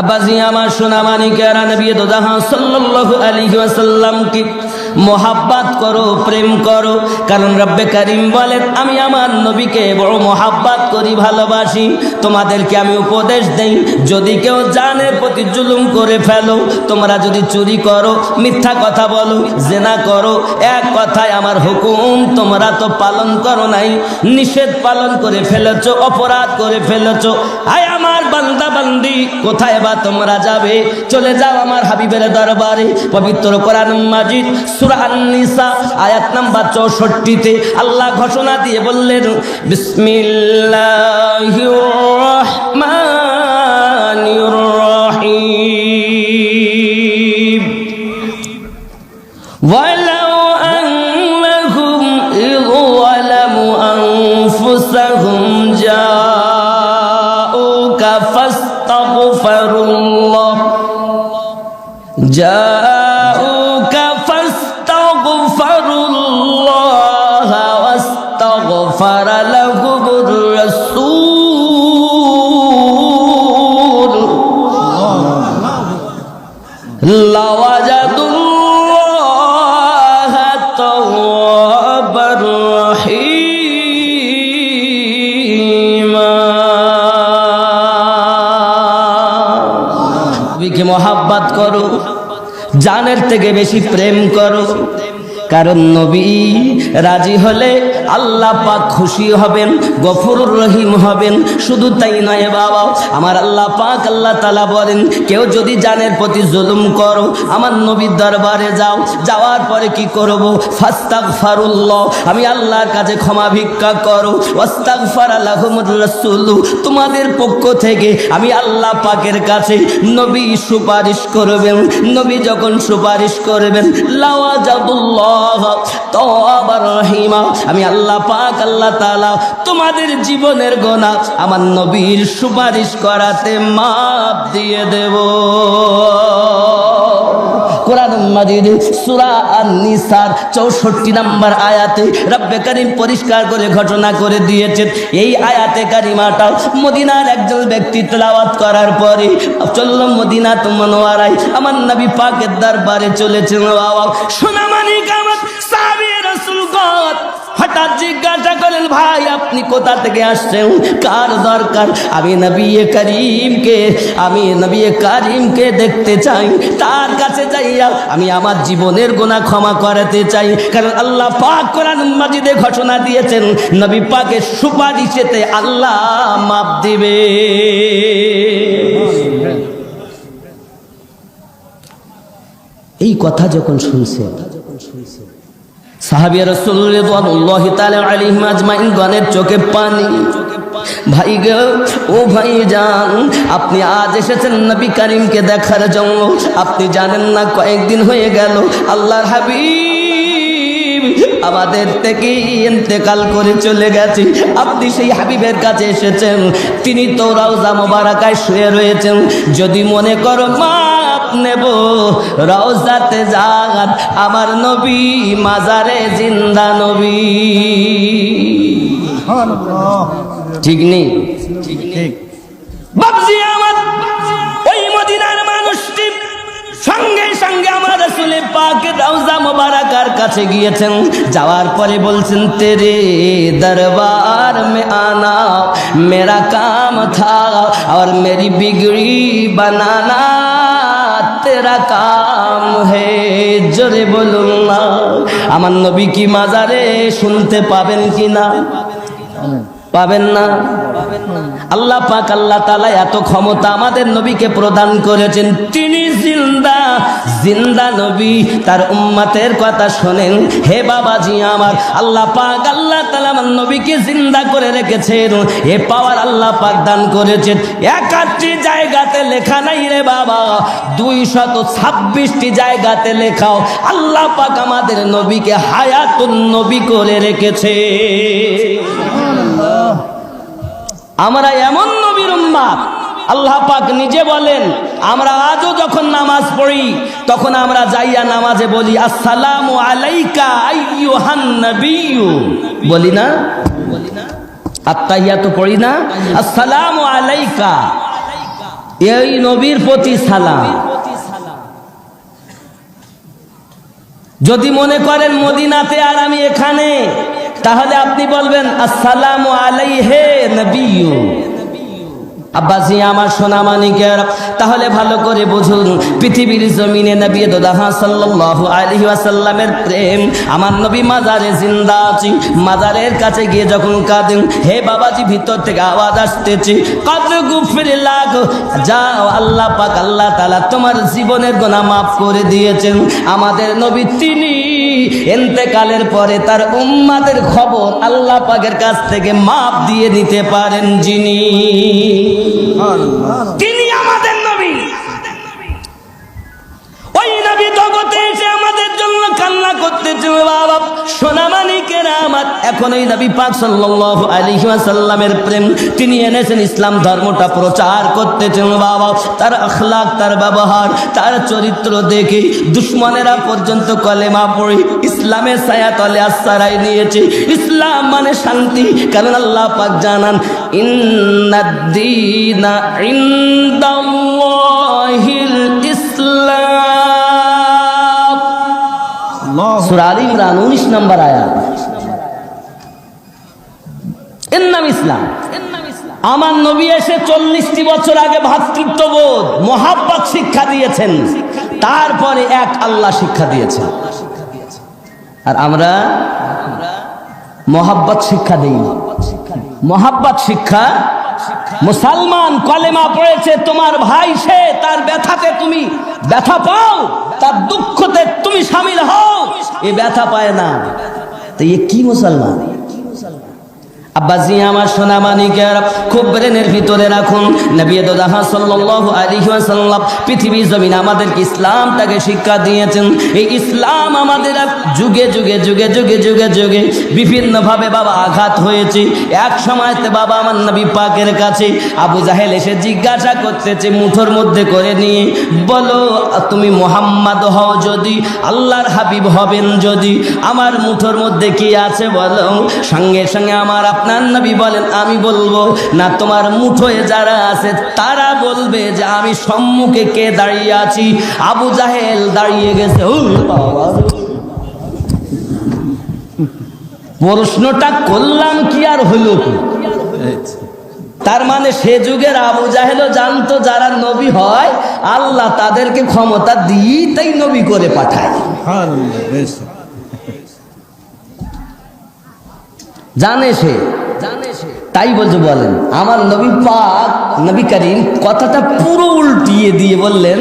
আব্বাজি আমার সোনা মানিকেরা, নবী দো জাহান সাল্লাল্লাহু আলাইহি ওয়াসাল্লাম কি মোহাব্বত করো, প্রেম করো। কারণ রব্বে কারীম বলেন, আমি আমার নবীকে বড় মোহাব্বত করি, ভালোবাসি। তোমাদেরকে আমি উপদেশ দেই, যদি কেউ জানের প্রতি জুলুম করে ফেলো, তোমরা যদি চুরি করো, মিথ্যা কথা বলো, জেনা করো, এক কথায় আমার হুকুম তোমরা তো পালন করো নাই, নিষেধ পালন করে ফেলেছো, অপরাধ করে ফেলেছো। আয় আমার বান্দা বান্দি, কোথায় বা তোমরা যাবে? চলে যাও আমার হাবিবের দরবারে। পবিত্র কোরআন মাজিদ সূরা আন-নিসা আয়াত নাম্বার 64-তে আল্লাহ ঘোষণা দিয়ে বললেন, বিসমিল্লাহির রহমানির রহিম। ওয়ালাউ আন্নাহুম ইয যালামু আনফুসাহুম জাউকা ফাস্তাগফিরুল্লাহ واستغفر لهم الرسول لوجدوا الله توابا رحيما। নবীকে মোহাব্বত করো, জানের থেকে বেশি প্রেম করো। কারণ নবী রাজি হলে আল্লাহ পাক খুশি হবেন, গফুরুর রহিম হবেন। শুধু তাই নয় বাবা, আমার আল্লাহ পাক আল্লাহ তাআলা বলেন, কেউ যদি জানের প্রতি জুলুম করো, আমার নবীর দরবারে যাও, যাওয়ার পরে কি করব? ফাস্তাগফিরুল্লাহ, আমি আল্লাহর কাছে ক্ষমা ভিক্ষা করো। ওয়াস্তাগফার লাহুমুর রাসূল, তোমাদের পক্ষ থেকে আমি আল্লাহ পাকের কাছে নবী সুপারিশ করবেন। নবী যখন সুপারিশ করবেন, লাওয়াজাদুল্লাহ তাওয়াবার রহিমা, আমি আল্লাহ পাক আল্লাহ তাআলা তোমাদের জীবনের গুনাহ আমার নবীর সুপারিশ করাতে মাফ দিয়ে দেব। কোরআন মাজিদ সূরা আন-নিসার 64 নম্বর আয়াতে রব্বে কারীম পরিষ্কার করে ঘোষণা করে দিয়েছেন। এই আয়াতে কারিমাটা মদিনার একজন ব্যক্তি তেলাওয়াত করার পরে চলল মদিনাতুল মুনাওয়ারায়, আমার নবী পাকের দরবারে চলেছেন। বাবা সোনা মানিক আমার সাহাবী রাসূলগণ হঠাৎ জিজ্ঞাসা করেন, ভাই আপনি কোথা থেকে আসছেন, কার দরকার? আমি নবী কারীমকে দেখতে চাই, তার কাছে যাইয়া আমি আমার জীবনের গুনাহ ক্ষমা করাতে চাই। কারণ আল্লাহ পাক কোরআন মাজিদে ঘোষণা দিয়েছেন, নবী পাকের সুপারিশেতে আল্লাহ মাফ দিবে। এই কথা যখন শুনছে সাহাবী রাসূল রিদওয়ানুল্লাহি তাআলা আলাইহিম আজমাইন গণের চোখে পানি। ভাই গো, ও ভাই জান, আপনি আজ এসেছেন নবী কারীমকে দেখার জন্য। আপনি জানেন না কয়েকদিন হয়ে গেল আল্লাহর হাবিব আমাদের থেকে ইন্তেকাল করে চলে গেছে। আপনি সেই হাবিবের কাছে এসেছেন, তিনি তো রওজা মোবারকায় শুয়ে রয়েছেন। যদি মনে করো মাপ নেব, রওজাতে যান, আমার নবী মাজারে জিন্দা নবী। ঠিক নেই? ঠিক বাবজি আমার ওই মদিনার মানুষটি সঙ্গে সঙ্গে আমার রাসূল পাক রওজা মোবারকার কাছে গিয়েছেন। যাওয়ার পরে বলছেন, তেরে দরবার মে আনা মেরা কাম থা और मेरी बिगड़ी बनाना तेरा काम है। জোরে বলুন না, আমার নবী কি মাজারে শুনতে পাবেন কিনা? পাবেন না। আল্লাহ পাক আল্লাহ তাআলা এত ক্ষমতা আমাদের নবীকে প্রদান করেছেন। তিনি জিন্দা নবী, তার উম্মতের কথা শোনেন। হে বাবাজি আমার, আল্লাহ পাক আল্লাহ তাআলা আমার নবীকে জিন্দা করে রেখেছেন। এ পাওয়ার আল্লাহ পাক দান করেছেন। 81টি জায়গাতে লেখা নাই রে বাবা, 226টি জায়গাতে লেখাও আল্লাহ পাক আমাদের নবীকে হায়াতুন নবী করে রেখেছে। আমরা এমন নবীর উম্মত, আল্লাহ পাক নিজে বলেন, আমরা আজও যখন নামাজ পড়ি তখন আমরা যাইয়া নামাজে বলি, আসসালামু আলাইকা আইয়ুহান নবিয়্যু। বলি না? আত্তাহিয়াতু পড়ি না? আসসালামু আলাইকা। এই নবীর প্রতি সালাম। যদি মনে করেন মদিনাতে আর আমি এখানে, তাহলে আপনি বলবেন আসসালামু আলাইহি নবিয়্যু। আব্বাসি আমার সোনা মানিকের, তাহলে ভালো করে বুঝুন, পৃথিবীর জমিনে নবী দোদাহা সাল্লাল্লাহু আলাইহি ওয়াসাল্লামের প্রেম। আমার নবী মাজারে জিন্দা আছে, মাজারের কাছে গিয়ে যখন কাঁদেন, হে বাবাজি, ভিতর থেকে আওয়াজ আসতেছে, কদ গুফিরলাক, যাও আল্লাহ পাক আল্লাহ তাআলা তোমার জীবনের গুনাহ মাফ করে দিয়েছেন। আমাদের নবী তিনি ইন্তেকালের পরে তার উম্মাদের খবর আল্লাহ পাকের কাছ থেকে মাফ দিয়ে নিতে পারেন যিনি, তিনি আমাদের নবী। ওই নবী জগতে এসে আমাদের জন্য কান্না করতেছে। বাবা সোনা মানিকেরা আমার, এখন এই নবী পাক সাল্লাল্লাহু আলাইহি ওয়াসাল্লামের প্রেম তিনি এনেছেন, ইসলাম ধর্মটা প্রচার করতেছেন। বাবা তার আখলাক, তার ব্যবহার, তার চরিত্র দেখে দুশ্মনেরা পর্যন্ত কলেমা পড়ে ইসলামের ছায়া তলে আশ্রয় নিয়েছে। ইসলাম মানে শান্তি, কারণ আল্লাহ পাক জানান, ইন্নাদ-দীনা ইনদাল্লাহিল ইসলাম। সূরা আলে ইমরান 19 নম্বর আয়াত। এর নাম ইসলাম। আমার নবী এসে 40টি বছর আগে ভ্রাতৃত্ববোধ, মহাব্বত শিক্ষা দিয়েছেন, তারপরে এক আল্লাহ শিক্ষা দিয়েছেন। আর আমরা মহাব্বত শিক্ষা দেই না। মহাব্বত শিক্ষা, মুসলমান কলেমা পড়েছে, তোমার ভাই সে, তার ব্যথাতে তুমি ব্যথা পাও, তার দুঃখতে তুমি শামিল হও, এ ব্যথা পায় না, তো এ কি মুসলমান? আব্বাজি আমার সোনা মানিকের, খুব ব্রেনের ভিতরে রাখুন, নবী দোদাহা সাল্লাল্লাহু আলাইহি ওয়াসাল্লাম পৃথিবী জমিন আমাদেরকে ইসলামটাকে শিক্ষা দিয়েছেন। এই ইসলাম আমাদের যুগে যুগে যুগে যুগে যুগে যুগে বিভিন্নভাবে বাবা আঘাত হয়েছে। এক সময়তে বাবা আমার নবী পাকের কাছে আবু জাহেল এসে জিজ্ঞাসা করতেছে, মুঠোর মধ্যে করে নিয়ে, বলো তুমি মুহাম্মদ হও যদি, আল্লাহর হাবিব হবেন যদি, আমার মুঠোর মধ্যে কি আছে বলো। সঙ্গে সঙ্গে আমার আপনার নবী বলেন, আমি বলবো না, তোমার মুঠোয় যারা আছে তারা বলবে যে আমি সম্মুখে কে দাঁড়িয়ে আছি। আবু জাহেল দাঁড়িয়ে গেছে। প্রশ্নটা করলাম কি আর হলো কি? তার মানে সে যুগের আবু জাহেলও জানতো যারা নবী হয় আল্লাহ তাদেরকে ক্ষমতা দিয়ে তাই নবী করে পাঠায়। জানে সে, তাই বলছে, বলেন আমার নবী পাক নবী করিম কথাটা পুরো উল্টিয়ে দিয়ে বললেন,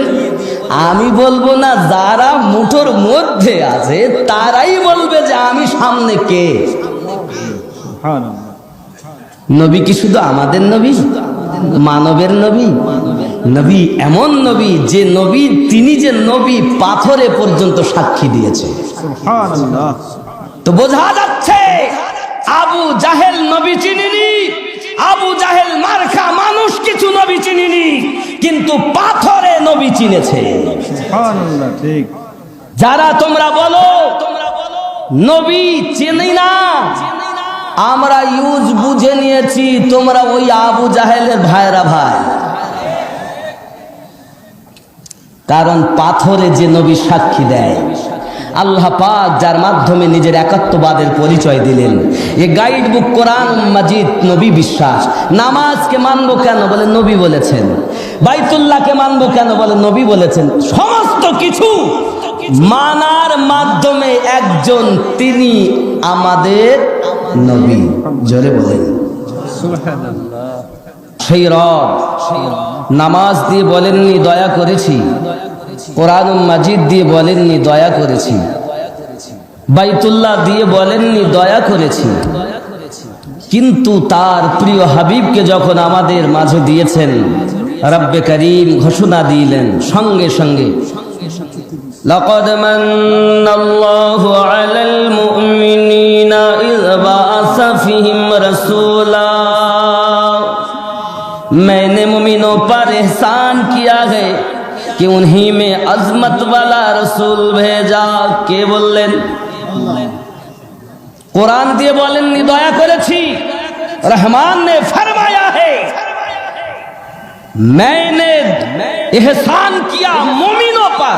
আমি বলবো না, যারা মুঠোর মধ্যে আছে তারাই বলবে যে আমি সামনে কে। নবী কি শুধু আমাদের নবী, মানবের নবী? নবী এমন নবী যে নবী, তিনি যে নবী পাথরে পর্যন্ত সাক্ষী দিয়েছে। তো বোঝা যাচ্ছে আবু জাহেল নবী চিনিনি, আবু জাহেল মার্কা মানুষ কিছু নবী চিনিনি, কিন্তু পাথরে নবী চিনেছে। ঠিক। যারা তোমরা বলো নবী চিনি না, আমরা ইউজ বুঝে নিয়েছি, তোমরা ওই আবু জাহেলের ভাইরা ভাই। কারণ পাথরে যে নবী সাক্ষী দেয়, আল্লাহ পাক যার মাধ্যমে নিজের একাত্মবাদের পরিচয় দিলেন, এ গাইড বুক কোরআন মাজিদ নবী বিশ্বাস। নামাজকে মানবো কেন? বলে নবী বলেছেন। বাইতুল্লাহকে মানবো কেন? বলে নবী বলেছেন। সমস্ত কিছু মানার মাধ্যমে একজন, তিনি আমাদের নবী। জোরে বলেন সুবহানাল্লাহ। সেই রব নামাজ দিয়ে বলেননি দয়া করেছি, কোরআন মাজিদ দিয়ে বলেননি দয়া করেছি, বাইতুল্লাহ দিয়ে বলেননি দয়া করেছি, কিন্তু তার প্রিয় হাবিবকে যখন আমাদের মাঝে দিয়েছেন, রব্বে করিম ঘোষণা দিলেন সঙ্গে সঙ্গে, লাকাদ মান্নাল্লাহু আলাল মুমিনিনা ইয বাআসা ফীহিম রাসূলা, मैंने मुमिनों पर एहसान किया है कि उन्हीं में अजमत वाला रसूल भेजा। কে বললেন? কোরআন দিয়ে বলেননি দয়া করেছি, রহমান ने फरमाया है। मैंने एहसान किया मोमिनों पर,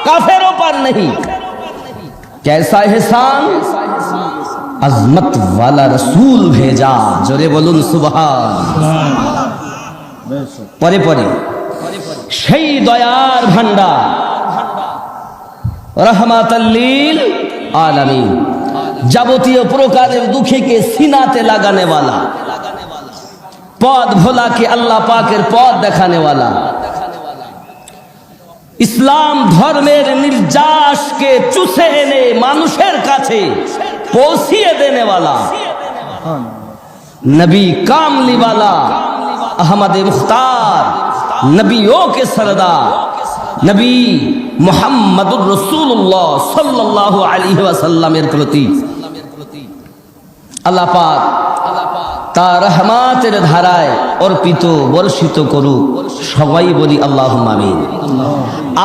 काफिरों पर नहीं। कैसा एहसान? अजमत वाला रसूल भेजा। जोरे बोलुन सुबहान। परे परे সেই দয়ার ভান্ডার, রহমাতাল লিল আলামিন, যাবতীয় প্রকারের দুঃখীকে সিনাতে লাগানে वाला, পথ ভোলাকে আল্লাহ পাকের পথ দেখানে वाला, ইসলাম ধর্মের নির্যাসকে চুষে এনে মানুষের কাছে পৌঁছিয়ে দেনে वाला, नबी कामली वाला, अहमद मुख्तार, नबियों के सरदार, नबी मुहम्मदुर रसूलुल्लाह सल्लल्लाहु अलैहि वसल्लमेर प्रति আল্লাহ পাক তার রহমতের ধারায় অর্পিত বর্ষিত করুক। সবাই বলি আল্লাহুম্মা আমিন।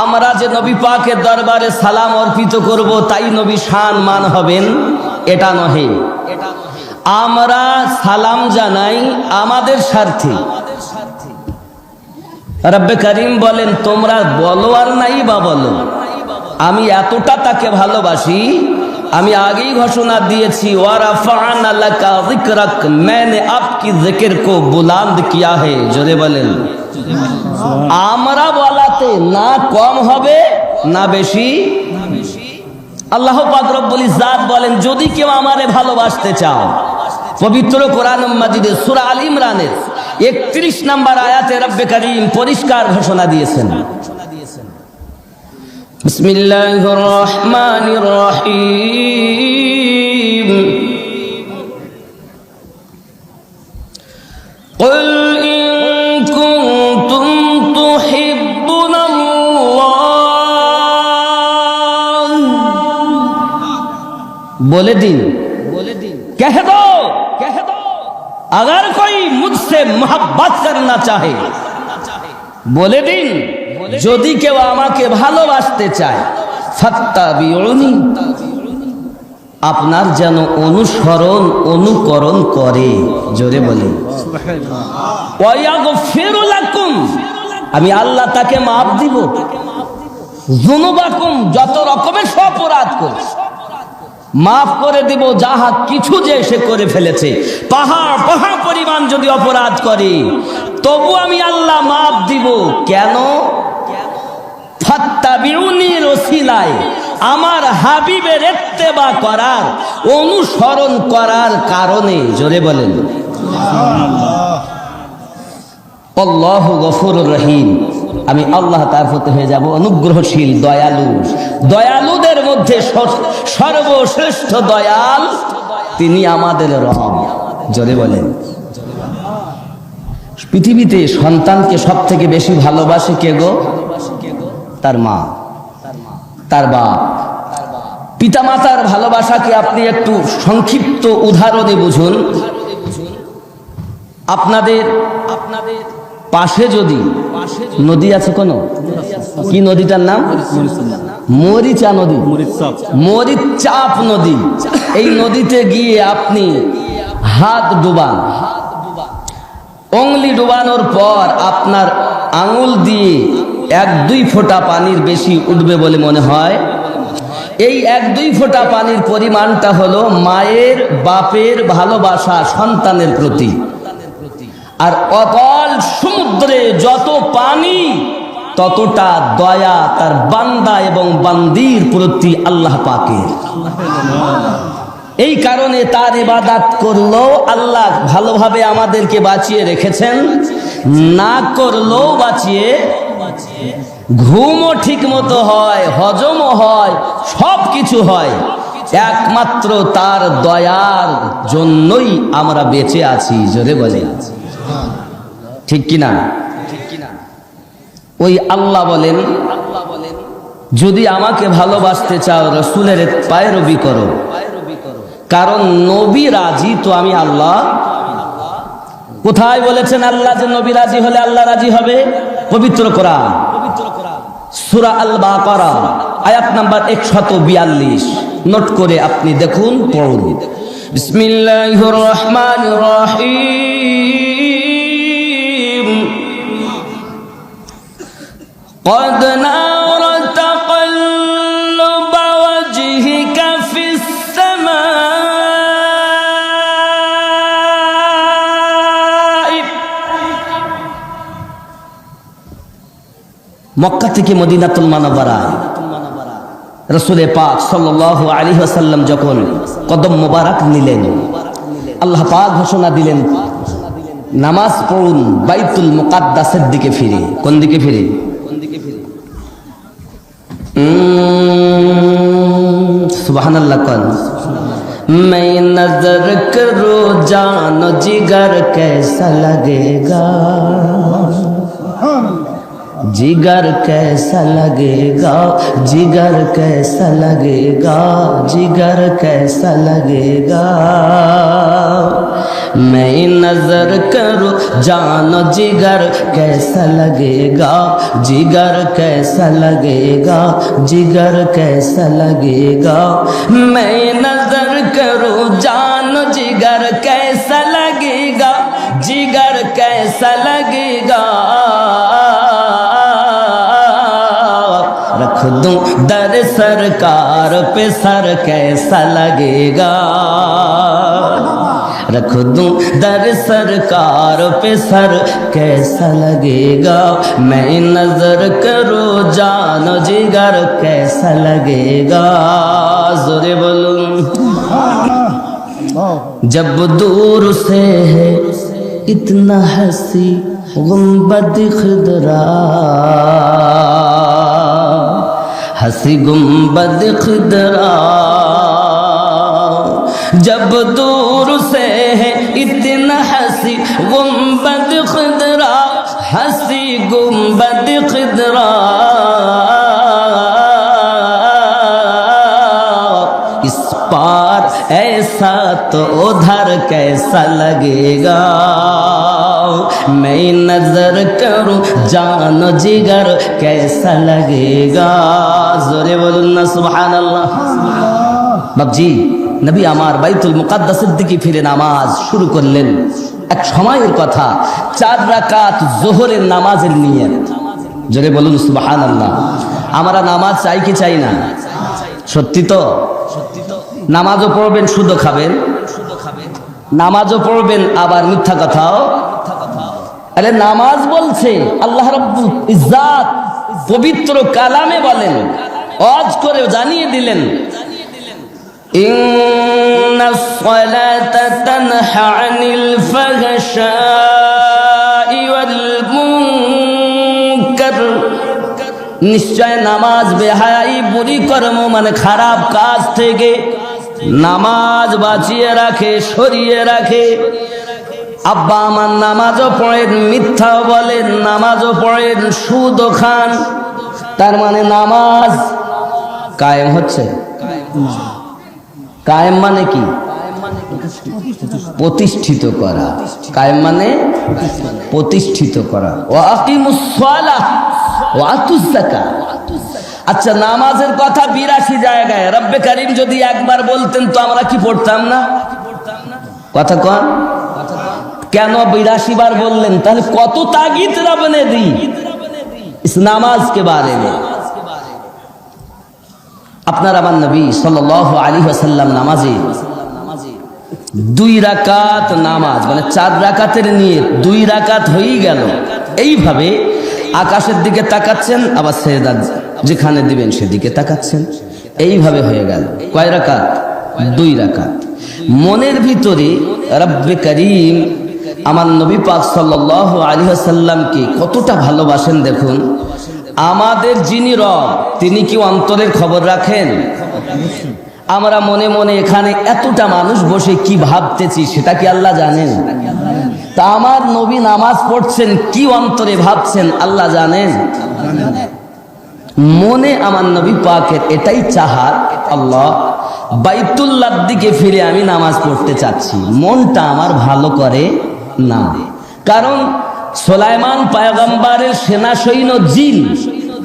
আমরা যে নবী পাকের দরবারে সালাম অর্পিত করব তাই নবী শান মান হবেন এটা নহে। আমরা সালাম জানাই আমাদের স্বার্থে। রব্বে করিম বলেন, তোমরা বলো আর নাই বা বলো, আমি এতটা তাকে ভালোবাসি। আমি আগেই ঘোষণা দিয়েছি, ওয়ারাফা'না লাকা যিকরাক, मैंने आपकी जिक्र को बुलंद किया है। জোরে বলেন। আমরা বলাতে না কম হবে না বেশি। আল্লাহ পাক রব্বুল ইজ্জাত বলেন, যদি কেউ আমারে ভালোবাসতে চাও, পবিত্র কোরআন মাজিদে সূরা আল ইমরানের 31 নম্বর আয়াতে রব্বে করিম পরিষ্কার ঘোষণা দিয়েছেন, বিসমিল্লাহির রহমানির রহিম, কুল ইন কুনতুম তুহিব্বুনাল্লাহ, बोले दिन कह दो अगर कोई मुझसे मोहब्बत करना चाहे, बोले दिन যদি কেউ আমাকে ভালোবাসতে চায়, ফাত্তাবিউনি, আপনার যেন অনুসরণ অনুকরণ করে। জোরে বলে ওয়ায়াগফিরু লাকুম, আমি আল্লাহ তাকে মাফ দিব। যুনুবাকুম, যত রকমের অপরাধ করে মাফ করে দিব, যাহা কিছু যে সে করে ফেলেছে, পাহাড় পরিমাণ যদি অপরাধ করে তবু আমি আল্লাহ মাফ দিব। কেন? ফাত্তাবিউনির ওসিলায়, আমার হাবিবের ইত্তেবা করার, অনুসরণ করার কারণে। জোরে বলেন আল্লাহু গফুরুর রহিম, আমি আল্লাহ তার প্রতি হয়ে যাব অনুগ্রহশীল, দয়ালু। দয়ালুদের মধ্যে সর্বশ্রেষ্ঠ দয়াল তিনি আমাদের রব। জোরে বলেন। পৃথিবীতে সন্তানকে সব থেকে বেশি ভালোবাসে কে গো? তার মা, তার বাপ। পিতা মাতার ভালোবাসাকে আপনি একটু সংক্ষিপ্ত উদাহরণে বুঝুন। আপনাদের পাশে যদি নদী আছে, কোন কি নদীটার নাম? মরিচা নদী, মরিচাপ নদী। এই নদীতে গিয়ে আপনি হাত ডুবান, অঙ্গুলি ডুবানোর পর আপনার আঙুল দিয়ে 1-2 ফোঁটা পানির বেশি উঠবে বলে মনে হয়। এই 1-2 ফোঁটা পানির পরিমাণটা হলো মায়ের বাপের ভালোবাসা সন্তানের প্রতি। আর অতল সমুদ্রে যত পানি ততটা দয়া তার বান্দা এবং বান্দির প্রতি আল্লাহ পাকের। এই কারণে তার ইবাদত করলেও আল্লাহ ভালোভাবে আমাদেরকে বাঁচিয়ে রেখেছেন, না করলেও বাঁচিয়ে, ঘুমও ঠিক মতো হয়, হজমও হয়, সব কিছু হয়, একমাত্র তার দয়ার জন্যই আমরা বেঁচে আছি। জোরে বলে ঠিক কিনা? ওই আল্লাহ বলেন, যদি আমাকে ভালোবাসতে চাও রাসূলের পায়রবি করো, কারণ নবী রাজি তো আমি আল্লাহ। কোথায় বলেছেন আল্লাহ যে নবী রাজি হলে আল্লাহ রাজি হবে? পবিত্র কোরআন সূরা আল বাকারা আয়াত নাম্বার 142। নোট করে আপনি দেখুন, পড়ুন। বিসমিল্লাহির রহমানির রহিম, قد نرى تقلب وجهك في السماء মক্কা থেকে মদিনাতুল মুনাওয়ারা রাসূল পাক সাল্লাল্লাহু আলাইহি ওয়াসাল্লাম যখন কদম মোবারক নিলেন, আল্লাহ পাক ঘোষণা দিলেন, নামাজ পড়ুন বাইতুল মুকাদ্দাসের দিকে ফিরে। কোন দিকে ফিরে? সুবহানাল্লাহ। কোন मैं नजर करूं जानो जिगर कैसा लगेगा, जिगर कैसा लगेगा, जिगर कैसा लगेगा, जिगर कैसा लगेगा। मैं नजर करूं जानो जिगर कैसा लगेगा, जिगर कैसा लगेगा, जिगर कैसा लगेगा। मैं नजर करूं जानो जिगर कैसा लगेगा, जिगर कैसा लगेगा। रख दूं दर सरकार पे सर कैसा लगेगा, रख दूं दर सरकार पे सर कैसा लगेगा। मैं नजर करूं जानो जिगर कैसा लगेगा। जोरे बोलूं जब दूर से है इतना हंसी गुंबद खुदरा, हंसी गुंबद खुदरा। जब दूर से है इतना हंसी गुंबद खुदरा, हंसी गुंबद खुदरा। इस पार ऐसा तो उधर कैसा लगेगा। मैं नजर करूं जानो जिगर कैसा लगेगा। जोरे बोलूं ना सुबहानाल्लाह। बाबजी नबी আমার বাইতুল মুকাদ্দাসের দিকে ফিরে নামাজ শুরু করলেন। এক সময়ের কথা, 4 রাকাত যোহরের নামাজের নিয়ত। জোরে বলুন সুবহানাল্লাহ। আমরা নামাজ চাই কি চাই না? সত্যি তো? নামাজও পড়বেন, সুদও খাবেন, নামাজও পড়বেন আবার মিথ্যা কথাও। আরে নামাজ বলছে আল্লাহ রাব্বুল ইজ্জাত পবিত্র কালামে বলেন, ওয়াজ করে জানিয়ে দিলেন, ইন্নাস সালাতা তানহা আনিল ফাহশাই ওয়াল মুনকার। নিশ্চয় নামাজ বেহায়াই বুরি কর্ম মানে খারাপ কাজ থেকে নামাজ বাঁচিয়ে রাখে, সরিয়ে রাখে। আব্বা আমার নামাজও পড়েন, মিথ্যাও বলেন, নামাজও পড়েন, সুদও খান, তার মানে নামাজ কায়েম হচ্ছে। কায়েম মানে কি? প্রতিষ্ঠিত করা। কায়েম মানে প্রতিষ্ঠিত করা। ওয়া আকিমুস সালাহ ওয়া আতুজ যাকাত। আচ্ছা, নামাজের কথা 82 জায়গায় রব্বে কারীম যদি একবার বলতেন তো আমরা কি পড়তাম না? কথা কন কেন 82 বার বললেন? তাহলে কত তাগিদ রব ने दी इस नमाज के बारे में। আপনার আমার নবী সাল্লাল্লাহু আলাইহি ওয়াসাল্লাম নামাজে 2 রাকাত নামাজ মানে 4 রাকাতের নিয়ত 2 রাকাত হয়ে গেল। এইভাবে আকাশের দিকে তাকাচ্ছেন, আবার সেজদা যেখানে দিবেন সেদিকে তাকাচ্ছেন, এইভাবে হয়ে গেল। কয় রাকাত? 2 রাকাত। মনের ভিতরে রব্বে কারীম আমার নবী পাক সাল্লাল্লাহু আলাইহি ওয়াসাল্লামকে কতটা ভালোবাসেন দেখুন। আমাদের যিনি রব তিনি কি অন্তরের খবর রাখেন? আমরা মনে মনে এখানে এতটা মানুষ বসে কি ভাবতেছি সেটা কি আল্লাহ জানেন? তা আমার নবী নামাজ পড়ছেন, কি অন্তরে ভাবছেন আল্লাহ জানেন। মনে আমার নবী পাকের এটাই চাহাত, আল্লাহ বাইতুল্লাহর দিকে ফিরে আমি নামাজ পড়তে চাচ্ছি। মনটা আমার ভালো করে না, কারণ সুলাইমান পয়গম্বরের সেনা সৈন্য জিন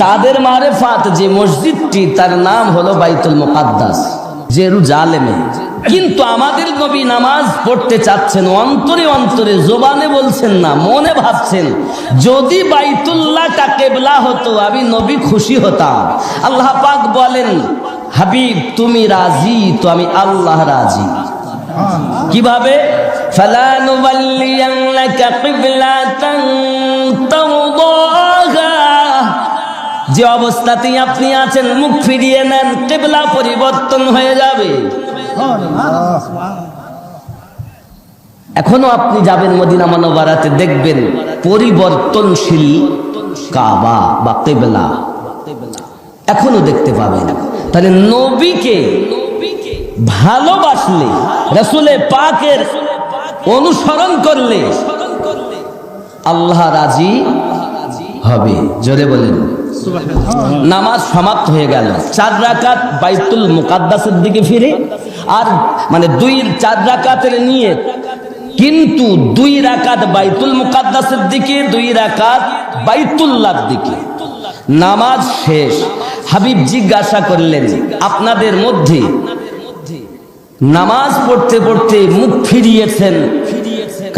তাদের মারেফাত যে মসজিদটি তার নাম হলো বাইতুল মুকাদ্দাস জেরুজালেমে। কিন্তু আমাদের নবী নামাজ পড়তে চাচ্ছেন, অন্তরে অন্তরে, জবানে বলছেন না, মনে ভাবছেন যদি বাইতুল্লাহটা কিবলা হতো আমি নবী খুশি হতাম। আল্লাহ পাক বলেন, হাবিব তুমি রাজি তো আমি আল্লাহ রাজি। কিভাবে? ফালা নুবাল্লিয়ান্নাকা কিবলাতান তারদাহা, যে অবস্থাতেই আপনি আছেন মুখ ফিরিয়ে নেন, কিবলা পরিবর্তন হয়ে যাবে। এখনো আপনি যাবেন মদিনা মুনাওয়ারাতে, দেখবেন পরিবর্তনশীল কাবা বা কিবলা এখনো দেখতে পাবেন। তাহলে নবীকে ভালোবাসলে, রাসূলে পাকের অনুসরণ করলে আল্লাহ রাজি হবে। জোরে বলেন। নামাজ সমাপ্ত হয়ে গেল, 4 রাকাত বাইতুল মুকাদ্দাসের দিকে ফিরে, আর মানে 4 রাকাতের নিয়ত, কিন্তু 2 রাকাত বাইতুল মুকাদ্দাসের দিকে, 2 রাকাত বাইতুল্লাহর দিকে। নামাজ শেষ, হাবিব জিজ্ঞাসা করলেন, আপনাদের মধ্যে নামাজ পড়তে পড়তে মুখ ফিরিয়েছেন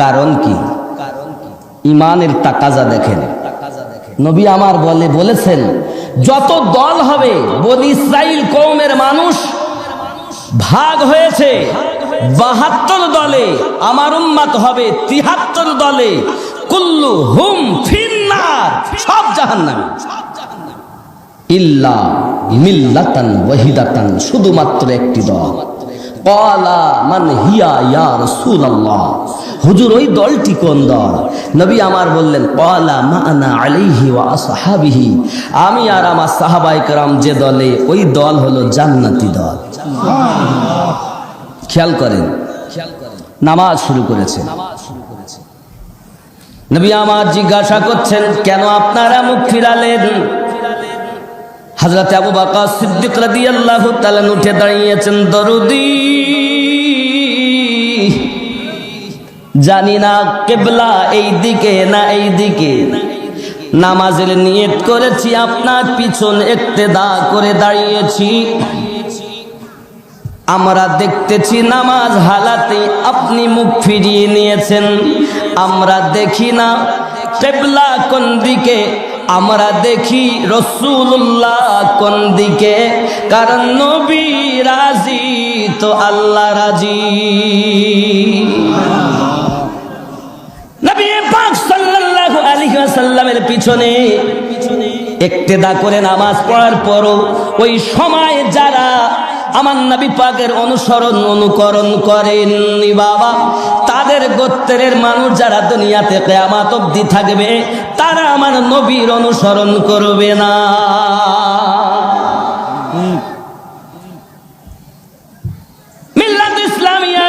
কারণ কি? ইমানের তাকাজা দেখেন। নবী আমার বলেছেন, যত দল হবে, বনি ইসরাইল কওমের মানুষ ভাগ হয়েছে 72 দলে, আমার উম্মত হবে 73 দলে, কুল্লু হুম ফিন্নার, সব জাহান্নামী, ইল্লা মিল্লাতান ওয়াহিদাতান, শুধুমাত্র একটি দল। ক্বালা মান হিয়া ইয়া রাসূলুল্লাহ, হুজুর ওই দলটি কোন দল? নবী আমার বললেন, ক্বালা মা আনা আলাইহি ওয়া আসহাবিহি, আমি আর আমার সাহাবায়ে কেরাম যে দলে, ওই দল হলো জান্নাতি দল। খেয়াল করেন, নামাজ শুরু করেছে। নবী আমার জিজ্ঞাসা করছেন, কেন আপনারা মুখ ফিরালেন? হযরত আবু বকর সিদ্দিক রাদিয়াল্লাহু তাআলা উঠে দাঁড়িয়েছেন, দরুদি, জানি না কিবলা এই দিকে না এই দিকে, নামাজের নিয়ত করেছি, আপনার পিছন ইক্তেদা করে দাঁড়িয়েছি, আমরা দেখতেছি নামাজ হালাতে আপনি মুখ ফিরিয়ে নিয়েছেন, আমরা দেখি না কিবলা কোন দিকে, আমরা দেখি রাসূলুল্লাহ কোন দিকে, কারণ নবী রাজি তো আল্লাহ রাজি। নবী পাক সাল্লাল্লাহু আলাইহি ওয়াসাল্লামের পিছনে ইক্তেদা করে নামাজ পড়ার পরও ওই সময় যারা আমার নবী পাকের অনুকরণ করেননি বাবা, তাদের গোত্রের মানুষ যারা দুনিয়াতে কিয়ামত অবধি থাকবে, তারা আমার নবীর অনুসরণ করবে না। মিল্লাত ইসলামিয়া,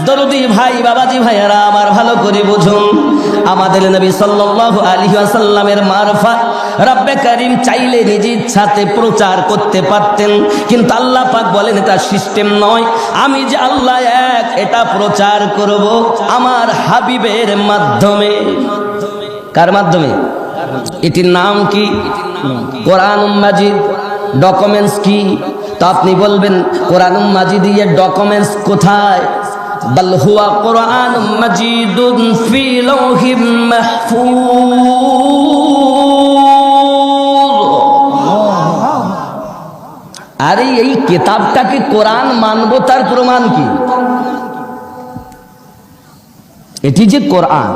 দরদি ভাই, বাবাজি ভাইয়ারা আমার ভালো করে বুঝুন, আমাদের নবী সাল্লাল্লাহু আলাইহি ওয়াসাল্লামের মারফত রব্বে কারীম চাইলে নিজ ইচ্ছাতে প্রচার করতে পারতেন, কিন্তু আল্লাহ পাক বলেন এটা সিস্টেম নয়, আমি যে আল্লাহ এক, এটা প্রচার করব আমার হাবিবের মাধ্যমে। কার মাধ্যমে? এটির নাম কি? কোরআনুল মাজিদ। ডকুমেন্টস কি? তো আপনি বলবেন কোরআনুল মাজিদের ডকুমেন্টস কোথায়? বাল হুয়া কোরআনুল মাজিদুন ফি লাওহিম মাহফুজ। আরে এই কিতাবটাকে কোরআন মানবো, তার প্রমাণ কি? এটি যে কোরআন,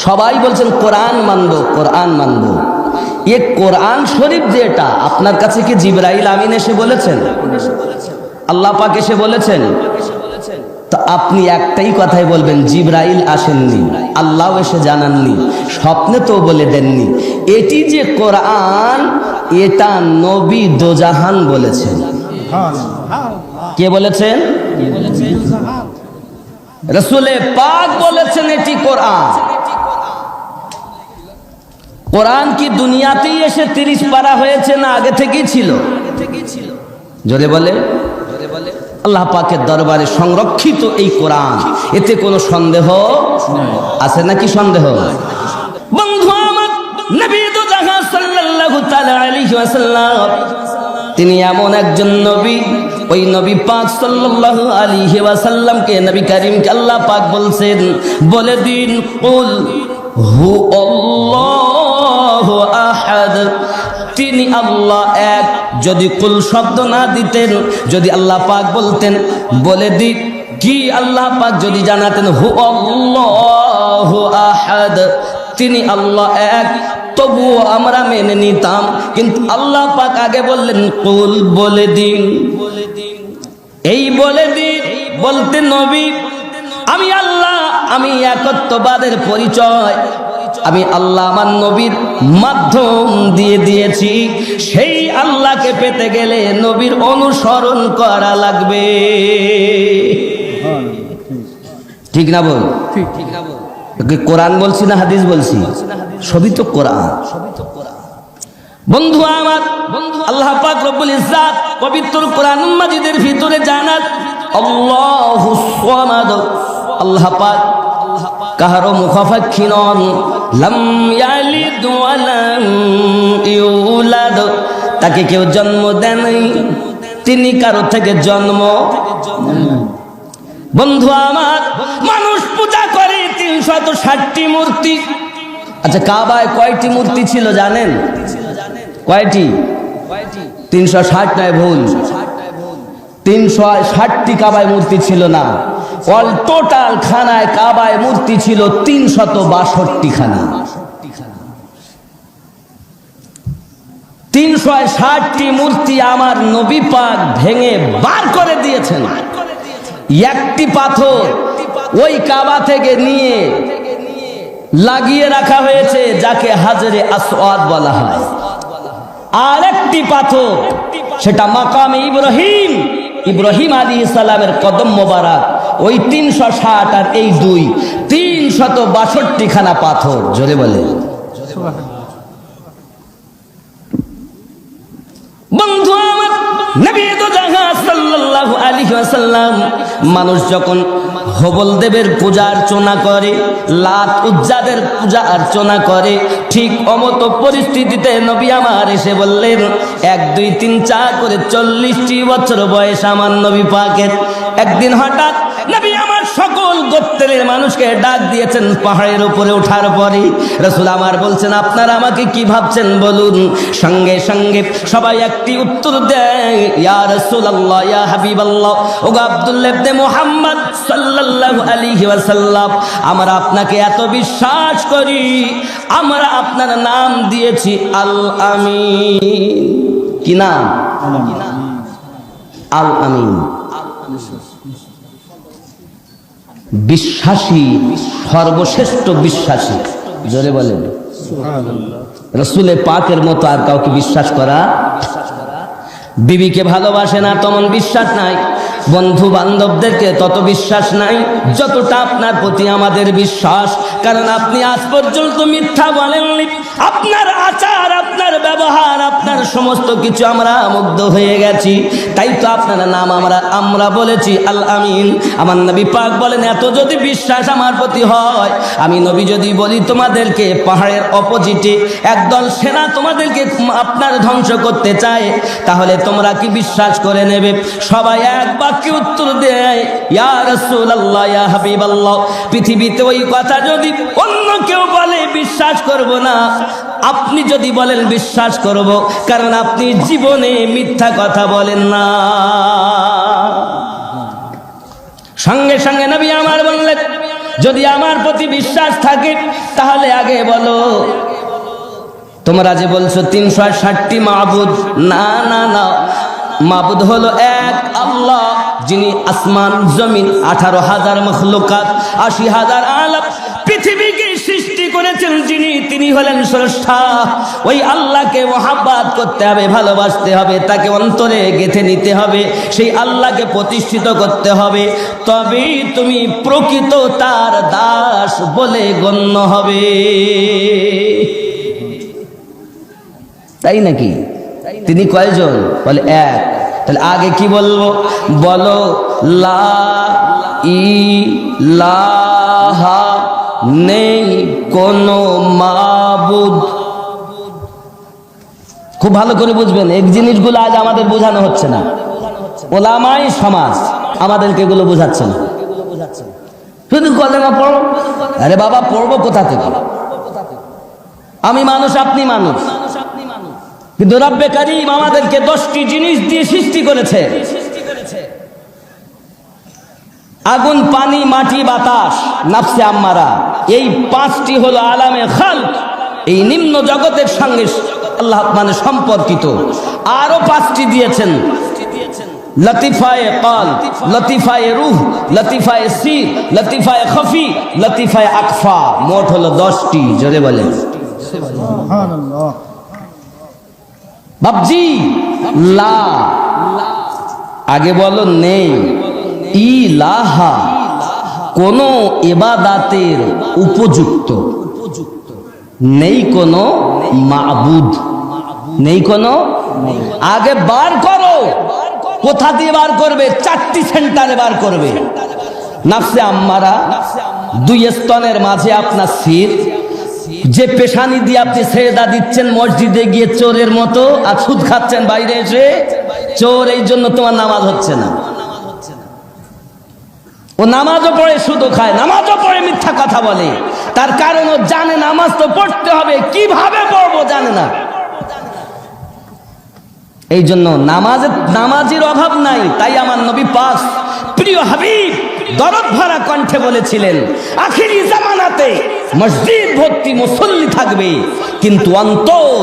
সবাই বলছেন কোরআন মানবো, কোরআন মানবো। এ কোরআন শরীফ যেটা, আপনার কাছে কি জিবরাইল আমিন এসে বলেছেন? আল্লাহ পাক এসে বলেছেন? তো আপনি একটাই কথাই বলবেন, জিবরাইল আসেননি, আল্লাহ এসে জানাননি, স্বপ্নে তো বলে দেননি। এটি যে কোরআন, এটা নবী দোজাহান বলেছেন। কে বলেছেন? রাসূলে পাক বলেছেন এটি কোরআন। কোরআন কি দুনিয়াতেই এসে 30 পারা হয়েছে না আগে থেকেই ছিল? জোরে বলে। আল্লাহ পাকের দরবারে সংরক্ষিত এই কোরআন, এতে কোনো সন্দেহ আছে নাকি? সন্দেহ? বন্ধু আমার, নবী তো জাহাজ সাল্লাল্লাহু তাআলা আলাইহি ওয়াসাল্লাম, তিনি এমন একজন নবী ওই নবী পাক সাল্লাল্লাহু আলাইহি ওয়াসাল্লামকে নবী করিমকে আল্লাহ পাক বলছেন বলে দিন কুল হু আল্লাহু আহাদ, তিনি আল্লাহ এক। যদি কুল শব্দ না দিতেন, যদি আল্লাহ পাক বলতেন বলে দিন কি, আল্লাহ পাক যদি জানাতেন হু আল্লাহু আহাদ, তিনি আল্লাহ এক, তবুও আমরা মেনে নিতাম। কিন্তু আল্লাহ পাক আগে বললেন কুল বলে দিন। এই বলে দিন বলতে নবী আমি আল্লাহ, আমি একত্ববাদের পরিচয় আমি আল্লাহ আমার নবীর মাধ্যম দিয়ে দিয়েছি। সেই আল্লাহকে পেতে গেলে নবীর অনুসরণ করা লাগবে। ঠিক না বল? ঠিক না বল? কোরআন বলছি না হাদিস বলছি? সবই তো কোরআন। বন্ধু আমার, আল্লাহ পাক রব্বুল ইজ্জাত পবিত্র কোরআন মাজিদের ভিতরে জানাত আল্লাহুস সামাদ, আল্লাহ পাক কাহারো মুখাপেক্ষী নন, লাম ইয়ালিদ ওয়া লাম ইউলাদ, তাকে কেউ জন্ম দেয় নাই, তিনি কারো থেকে জন্ম। বন্ধু আমার, মানুষ পূজা করে 360টি মূর্তি। আচ্ছা, কাবায় কয়টি মূর্তি ছিল জানেন? কয়টি? 360 নয়, ভুল, 360টি কাবায় মূর্তি ছিল না। অল টোটাল খানায় কাবায় মূর্তি ছিল 362 খানা। 360টি মূর্তি আমার নবী পাক ভেঙে বার করে দিয়েছেন। একটি পাথর ওই কাবা থেকে নিয়ে লাগিয়ে রাখা হয়েছে, যাকে হাজরে আসওয়াদ বলা হয়। আর একটি পাথর, সেটা মাকামে ইব্রাহিম, ইব্রাহিম আলাইহিস সালামের কদম মোবারক। ওই 360 আর এই 2, 362 খানা পাথর। জোরে বলে বন্ধু আমার, নবী তো জাহাজ সাল্লাল্লাহু আলাইহি ওয়াসাল্লাম মানুষ যখন হবল দেবের পূজা অর্চনা করে, লাত উজ্জাদের পূজা অর্চনা করে, ঠিক অমতো পরিস্থিতিতে নবী আমার এসে বললেন 1 2 3 4 করে 40টি বছর বয়স আমার নবী পাকের। একদিন হঠাৎ নবী আমার সকল গোত্রের মানুষকে ডাক দিয়েছেন পাহাড়ের উপরে ওঠার পরে। রাসূল আমার বলছেন আপনারা আমাকে কি ভাবছেন বলুন? সঙ্গে সঙ্গে সবাই একটি উত্তর দেয়, ইয়া রাসূলুল্লাহ, ইয়া হাবিবাল্লাহ, ও আব্দুল্লাহ ইবনে মুহাম্মদ সাল্লাল্লাহু আলাইহি ওয়াসাল্লাম, আমরা আপনাকে এত বিশ্বাস করি, আমরা আপনার নাম দিয়েছি আল আমিন। কি নাম? আল আমিন। বিশ্বাসী, সর্বশ্রেষ্ঠ বিশ্বাসী। জোরে বলেন সুবহানাল্লাহ। রাসূলে পাকের মতো আর কাউকে বিশ্বাস করা, বিবিকে ভালোবাসে না তেমন বিশ্বাস নাই, বন্ধু বান্ধবদেরকে তত বিশ্বাস নাই যতটা আপনার প্রতি আমাদের বিশ্বাস। কারণ আপনি আজ পর্যন্ত মিথ্যা বলেননি। আপনার আচার, আপনার ব্যবহার, আপনার সমস্ত কিছু আমরা মুগ্ধ হয়ে গেছি। তাই তো আপনার নাম আমরা বলেছি আল আমিন। আমার নবী পাক বলেন এত যদি বিশ্বাস আমার প্রতি হয়, আমি নবী যদি বলি তোমাদেরকে পাহাড়ের অপোজিটে একদল সেনা তোমাদেরকে আপনার ধ্বংস করতে চায়, তাহলে তোমরা কি বিশ্বাস করে নেবে? সবাই এক বাক্যে উত্তর দেয়, ইয়া রাসূলুল্লাহ, ইয়া হাবিবাল্লাহ। পৃথিবীতে ওই কথা যদি অন্য কেউ বলে বিশ্বাস করব না, আপনি যদি বলেন বিশ্বাস করব, কারণ আপনি জীবনে মিথ্যা কথা বলেন না। সঙ্গে সঙ্গে নবী আমার বললেন যদি আমার প্রতি বিশ্বাস থাকে তাহলে আগে বলো তোমরা যে বলছো 360টি মাবুদ, না না না, মাবুদ হলো এক আল্লাহ, যিনি আসমান জমিন 18,000 মখলুকাত 80,000 আলাম পৃথিবীকে সৃষ্টি করেছেন যিনি, তিনি হলেন স্রষ্টা। ওই আল্লাহকে মহাব্বত করতে হবে, ভালোবাসতে হবে, তাকে অন্তরে গেঁথে নিতে হবে, সেই আল্লাহকে প্রতিষ্ঠিত করতে হবে, তবেই তুমি প্রকৃত তার দাস বলে গণ্য হবে। তাই নাকি? তিনি কয়জন? বলে এক। তাহলে আগে কি বলবো? বলো লা ইলাহা, নেই কোনো মাবুদ। খুব ভালো করে বুঝবেন, এই জিনিসগুলো আজ আমাদের বোঝানো হচ্ছে না। ওলামাই সমাজ আমাদেরকে এগুলো বোঝাচ্ছে না। শুধু কলেমা পড়ো। আরে বাবা, পড়বো কোথা থেকে? আমি মানুষ, আপনি মানুষ, কিন্তু রব্বে কারীম আমাদেরকে 10টি জিনিস দিয়ে সৃষ্টি করেছে। আগুন, পানি, মাটি, বাতাস, নাফসে আম্মারা, এই 5টি হলো আলামে খালক, এই নিম্ন জগতের সঙ্গে আল্লাহ মানে সম্পর্কিত। আরো 5টি দিয়েছেন, লতিফায়ে কাল, লতিফায়ে রূহ, লতিফায়ে সির, লতিফায়ে খফি, লতিফায়ে আকফা। মোট হলো 10টি। জোরে বলেন সুবহানাল্লাহ। বাবজি, লা আগে বলো নেই, ইলাহা কোন ইবাদাতের উপযুক্ত, নেই কোন মাবুদ, নেই কোন। আগে বার করো। কোথা দিয়ে বার করবে? 4টি সেন্টারে বার করবে। নাফসে আম্মারা, 2 স্তনের মাঝে আপনার সির, যে পেশানি দিয়ে আপনি সেজদা দিচ্ছেন মসজিদে গিয়ে চোরের মতো, আর সুদ খাচ্ছেন বাইরে এসে চোর, এই জন্য তোমার নামাজ হচ্ছে না। ও নামাজও পড়ে সুদও খায়, নামাজও পড়ে মিথ্যা কথা বলে। তার কারণ ও জানে নামাজ তো পড়তে হবে, কিভাবে পড়বো জানে না। এই জন্য নামাজের অভাব নাই। তাই আমার নবী পাক প্রিয় হাবিব দরদ ভরা কণ্ঠে বলেছিলেন, আখিরি জামানাতে মসজিদ ভর্তি মুসল্লি থাকবে, কিন্তু অন্তর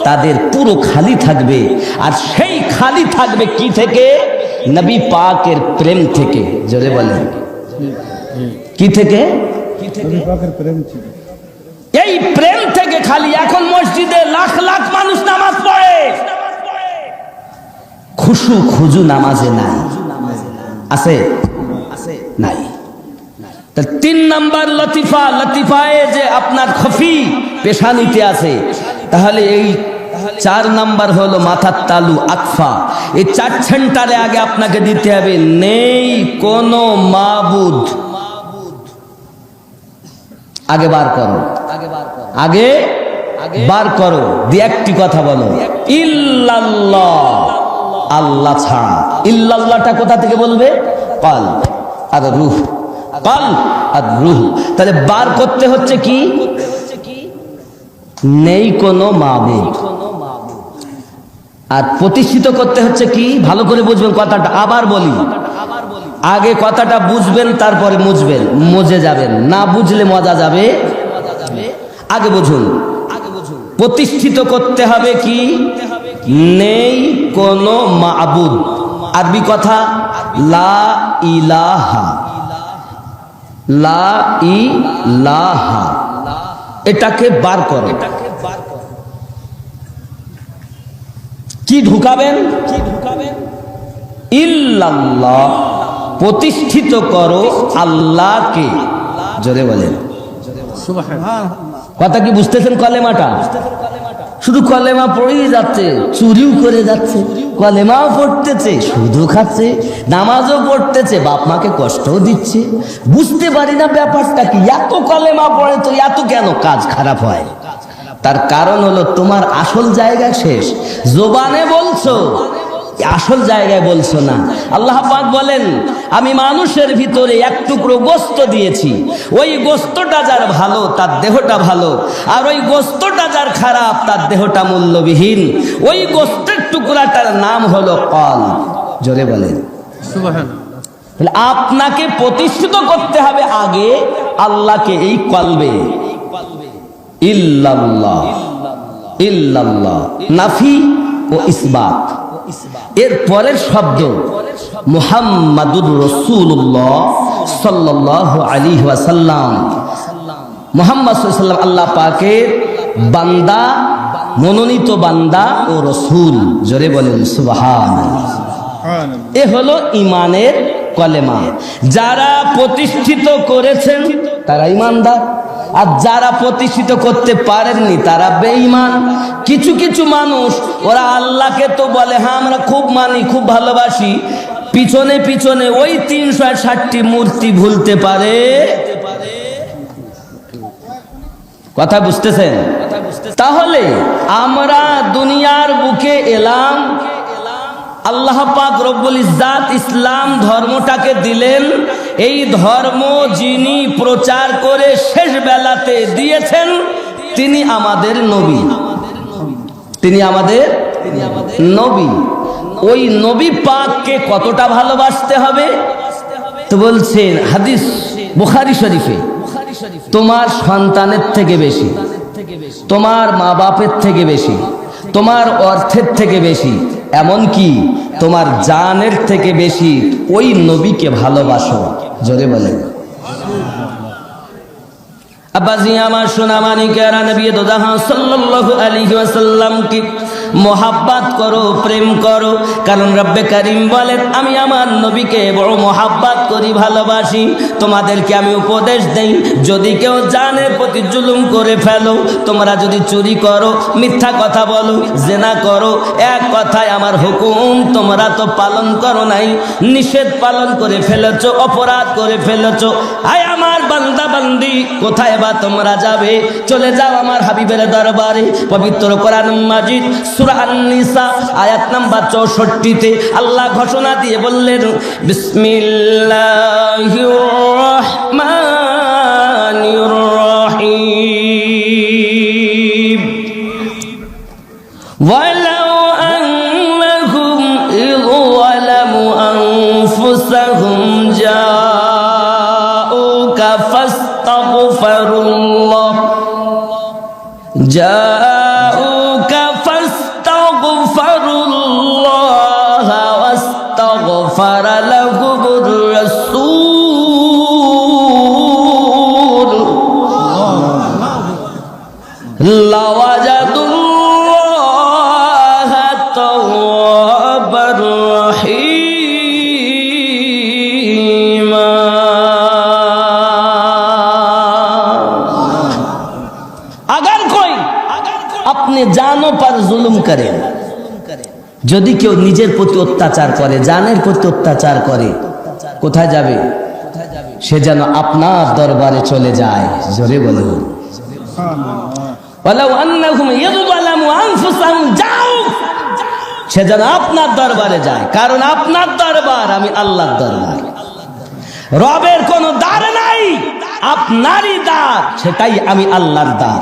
তাদের পুরো খালি থাকবে। আর সেই খালি থাকবে কি থেকে? নবী পাকের প্রেম থেকে। জোরে বলেন কি থেকে? এই প্রেম থেকে খালি। এখন মসজিদে লাখ লাখ মানুষ নামাজ পড়ে, খুশু খুজু নামাজে নাই। আছে? নাই। 3 নাম্বার লতিফা, লতিফায়ে যে আপনার খফি পেশানিতে আছে। তাহলে এই 4 নাম্বার হলো মাথার তালু, আকফা। এই 4 সেন্টারে আগে আপনাকে দিতে হবে নেই কোনো মাবুদ। আগে বার করো, আগে বার করো। দিয়ে একটি কথা বলো, ইল্লাল্লাহ, আল্লাহ ছাড়া। ইল্লাল্লাহটা কোথা থেকে বলবে? কাল আর রূহ, কাল আর রূহ। তাহলে বার করতে হচ্ছে কি? নেই কোনো মাবুদ। আর প্রতিষ্ঠিত করতে হচ্ছে কি? ভালো করে বুঝবেন কথাটা, আবার বলি। আগে কথাটা বুঝবেন, তারপরে মজে যাবেন। না বুঝলে মজা যাবে। আগে বুঝুন। প্রতিষ্ঠিত করতে হবে কি? নেই কোনো মাবুদ। আরবি কথা লা ইলাহা, লা ইলাহা, এটাকে বার করো। কি ঢুকাবেন? ইল্লাল্লাহ, প্রতিষ্ঠিত করো আল্লাহকে। জোরে বলেন সুবহানাল্লাহ। কথা কি বুঝতেছেন? কলেমাটা শুধু কলেমা পড়েই যাচ্ছে, চুরিও করে যাচ্ছে, কলেমাও পড়তেছে, সুদও খাচ্ছে, নামাজও পড়তেছে, বাপ মাকে কষ্টও দিচ্ছে। বুঝতে পারি না ব্যাপারটা কি। এত কলেমা পড়ে তো এত কেন কাজ খারাপ হয়? তার কারণ হলো তোমার আসল জায়গা শেষ। জবানে বলছো, আসল জায়গায় বলছো না। আল্লাহ পাক বলেন, আমি মানুষের ভিতরে 1 টুকরো গোস্ত দিয়েছি। ওই গোস্তটা যার ভালো তার দেহটা ভালো, আর ওই গোস্তটা যার খারাপ তার দেহটা মূল্যবিহীন। ওই গোস্তের টুকরাটার নাম হলো কল। জোরে বলেন সুবহানাল্লাহ। আপনাকে প্রতিষ্ঠিত করতে হবে আগে আল্লাহকে এই কলবে। ইল্লাল্লাহ, ইল্লাল্লাহ, নাফি ও ইসবাত। এর পরের শব্দ মুহাম্মাদুর রাসূলুল্লাহ সাল্লাল্লাহু আলাইহি ওয়াসাল্লাম। মুহাম্মদ সাল্লাল্লাহু আলাইহি ওয়াসাল্লাম আল্লাহ পাকের বান্দা, মনোনীত বান্দা ও রাসূল। জোরে বলেন সুবহানাল্লাহ। এ হলো ঈমানের কলেমা। যারা প্রতিষ্ঠিত করেছেন তারা ঈমানদার, আর যারা প্রতিষ্ঠিত করতে পারেননি তারা বেঈমান। কিছু কিছু মানুষ ওরা আল্লাহকে তো বলে হ্যাঁ আমরা খুব মানি, খুব ভালোবাসি, পিছনে পিছনে ওই 360টি মূর্তি ভুলতে পারে। কথা বুঝতেছেন? তাহলে আমরা দুনিয়ার বুকে এলাম আল্লাহ পাক রব্বুল ইজ্জাত ইসলাম ধর্মটাকে দিলেন। এই ধর্ম যিনি প্রচার করে শেষ বেলাতে দিয়েছেন তিনি আমাদের নবী, তিনি আমাদের নবী। ওই নবী পাককে কতটা ভালোবাসতে হবে তো বলছেন হাদিস বুখারী শরীফে, তোমার সন্তানের থেকে বেশি, তোমার মা বাপের থেকে বেশি, তোমার অর্থের থেকে বেশি, এমনকি তোমার জানের থেকে বেশি ওই নবীকে ভালোবাসো। জোরে বলেন। আব্বাজি আমার সোনা মানিকেরা, নবী দোজাহান সাল্লাল্লাহু আলাইহি ওয়াসাল্লাম কি মোহাব্বত করো, প্রেম করো। কারণ রব্বে কারীম বলেন আমি আমার নবীকে বড় মোহাব্বত করি, ভালোবাসি। তোমাদেরকে আমি উপদেশ দেই, যদি কেউ জানের প্রতি জুলুম করে ফেলো, তোমরা যদি চুরি করো, মিথ্যা কথা বলো, জেনা করো, এক কথায় আমার হুকুম তোমরা তো পালন করো নাই, নিষেধ পালন করে ফেলেছো, অপরাধ করে ফেলেছো। আয় আমার বান্দা বান্দি, কোথায় বা তোমরা যাবে? চলে যাও আমার হাবিবের দরবারে। পবিত্র কোরআন মাজিদ সূরা আন-নিসা আয়াত নাম্বার 64-তে আল্লাহ ঘোষণা দিয়ে বললেন, বিসমিল্লাহির রহমানির রহিম, ওয়ালাউ আন্নাহুম ইয যালামু আনফুসাহুম জাউকা ফাস্তাগফিরুল্লাহ واستغفر لهم الرسول لوجدوا الله توابا رحيما। अगर कोई अपने जानों पर जुल्म करे, যদি কেউ নিজের প্রতি অত্যাচার করে, জানের প্রতি অত্যাচার করে, কোথায় যাবে? সে যেন আপনার দরবারে চলে যায়। জোরে বলুন। ওয়ালাউ আন্নাহুম ইয়াযলামু আনফুসাহুম যাও, সে যেন আপনার দরবারে যায়। কারণ আপনার দরবার আমি আল্লাহর দরবার, রবের কোনো দ্বার নাই, আপনারই দ্বার, সেটাই আমি আল্লাহর দ্বার।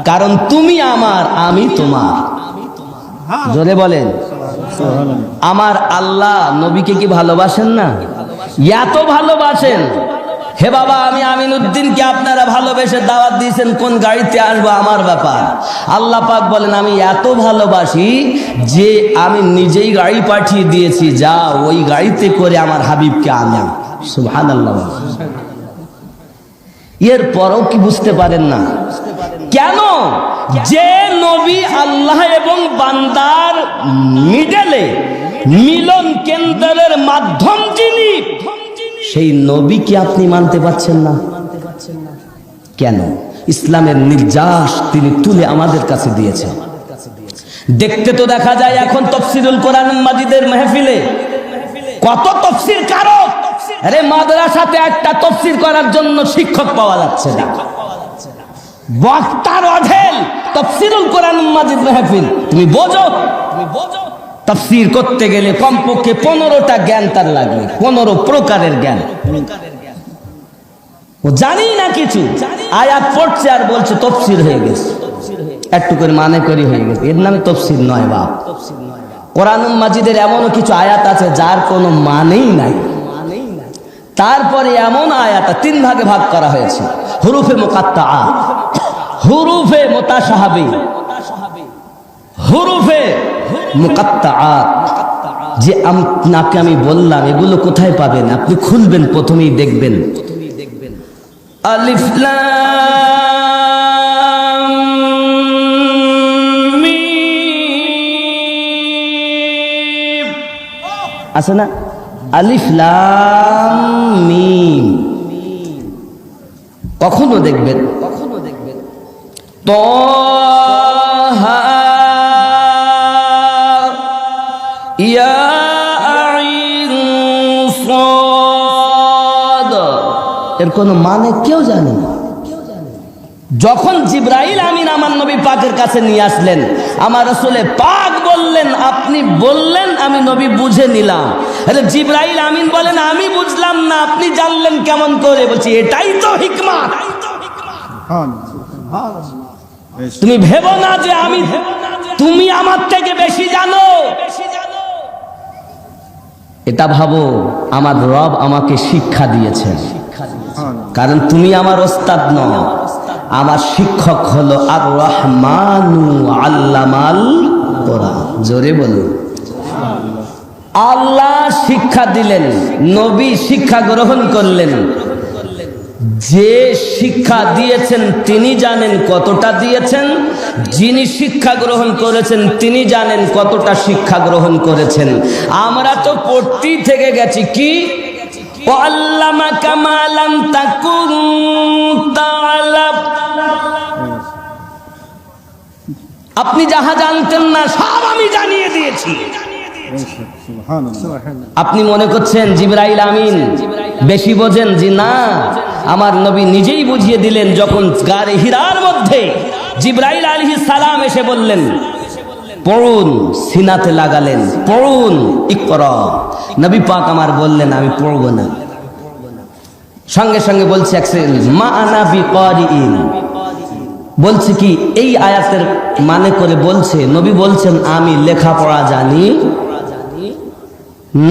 কারণ তুমি আমার, আমি তোমার। জোরে বলেন। আমার আল্লাহ নবীকে কি ভালোবাসেন না? এত ভালোবাসেন। হে বাবা, আমি আমিনউদ্দিনকে আপনারা ভালোবেসে দাওয়াত দিয়েছেন, কোন গাড়িতে আসবো আমার ব্যাপার। আল্লাহ পাক বলেন আমি এত ভালোবাসি যে আমি নিজেই গাড়ি পাঠিয়ে দিয়েছি, যা ওই গাড়িতে করে আমার হাবিবকে আনেন। সুবহানাল্লাহ। এর পরও কি বুঝতে পারেন না? কেন? যে নবী আল্লাহ এবং বান্দার মিডলে, মিলন কেন্দ্রের মাধ্যম যিনি, সেই নবীকে আপনি মানতে পারছেন না কেন? ইসলামের নির্যাস তিনি তুলে আমাদের কাছে দিয়েছেন। দেখতে তো দেখা যায় এখন তাফসীরুল কোরআন মাজিদের মাহফিলে কত তাফসীর কারক। আরে মাদ্রাসাতে একটা তাফসীর করার জন্য শিক্ষক পাওয়া যাচ্ছে না, বক্তার অঢেল। তাফসীরুল কোরআন মাজিদ মাহফিল, তুমি বোঝো তাফসীর করতে গেলে কমপক্ষে 15টা জ্ঞান তার লাগবে, 15 প্রকারের জ্ঞান। ও জানি না কিছু, আয়াত পড়ছে আর বলছে তাফসীর হয়ে গেছে, একটু করে মানে করি হয়ে গেছে। এর নাম তাফসীর নয় বাপ। কোরআন মাজিদের এমনও কিছু আয়াত আছে যার কোনো মানেই নাই। তারপরে এমন আয়াত 3 ভাগে ভাগ করা হয়েছে, হুরুফে মুকাত্তাআ, হুরুফে মুতাশাবিহ, হুরুফে মুকাত্তাআ। যে আপনাকে আমি বললাম এগুলো কোথায় পাবেন? আপনি খুলবেন, প্রথমেই দেখবেন আলিফ লাম মিম, আছে না? আলিফ লাম মিম। কখনো দেখবেন তাহা ইয়া আইন সাদ, এর কোনো মানে কেউ জানে না। যখন জিবরাইল আমিন আমার নবী পাকের কাছে নিয়ে আসলেন, আমার রাসূলে পাক বললেন আপনি আপনি বললেন, আমি নবী বুঝে নিলাম। আরে জিবরাইল আমিন বলেন আমি বুঝলাম না, আপনি জানলেন কেমন করে? বলছি এটাই তো হিকমত। তুমি ভেবো না যে তুমি আমার থেকে বেশি জানো, এটা ভাবো আমার রব আমাকে শিক্ষা দিয়েছেন। কারণ তুমি আমার ওস্তাদ নও, আমার শিক্ষক হলো আর রহমানু আল্লামাল কোরআন। জোরে বলুন। আল্লাহ শিক্ষা দিলেন, নবী শিক্ষা গ্রহণ করলেন। যে শিক্ষা দিয়েছেন তিনি জানেন কতটা দিয়েছেন, যিনি শিক্ষা গ্রহণ করেছেন তিনি জানেন কতটা শিক্ষা গ্রহণ করেছেন। আমরা তো পড়তেই থেকে গেছি কি আল্লামাকা মা লাম তাকুন তা'লাম, আপনি যাহা জানতেন না সব আমি জানিয়ে দিয়েছি। আপনি মনে করছেন জিবরাইল আমিন বেশি বোঝেন? জি না, আমার নবী নিজেই বুঝিয়ে দিলেন। যখন গারে হিরার মধ্যে জিবরাইল আলাইহিস সালাম এসে বললেন পড়ুন, সিনাতে লাগালেন, পড়ুন, ইকরা। নবী পাক আমার বললেন আমি পড়ব না। সঙ্গে সঙ্গে বলছে মা আনা বিকারিইন, বলছে কি এই আয়াতের মানে করে বলছে, নবী বলছেন আমি লেখাপড়া জানি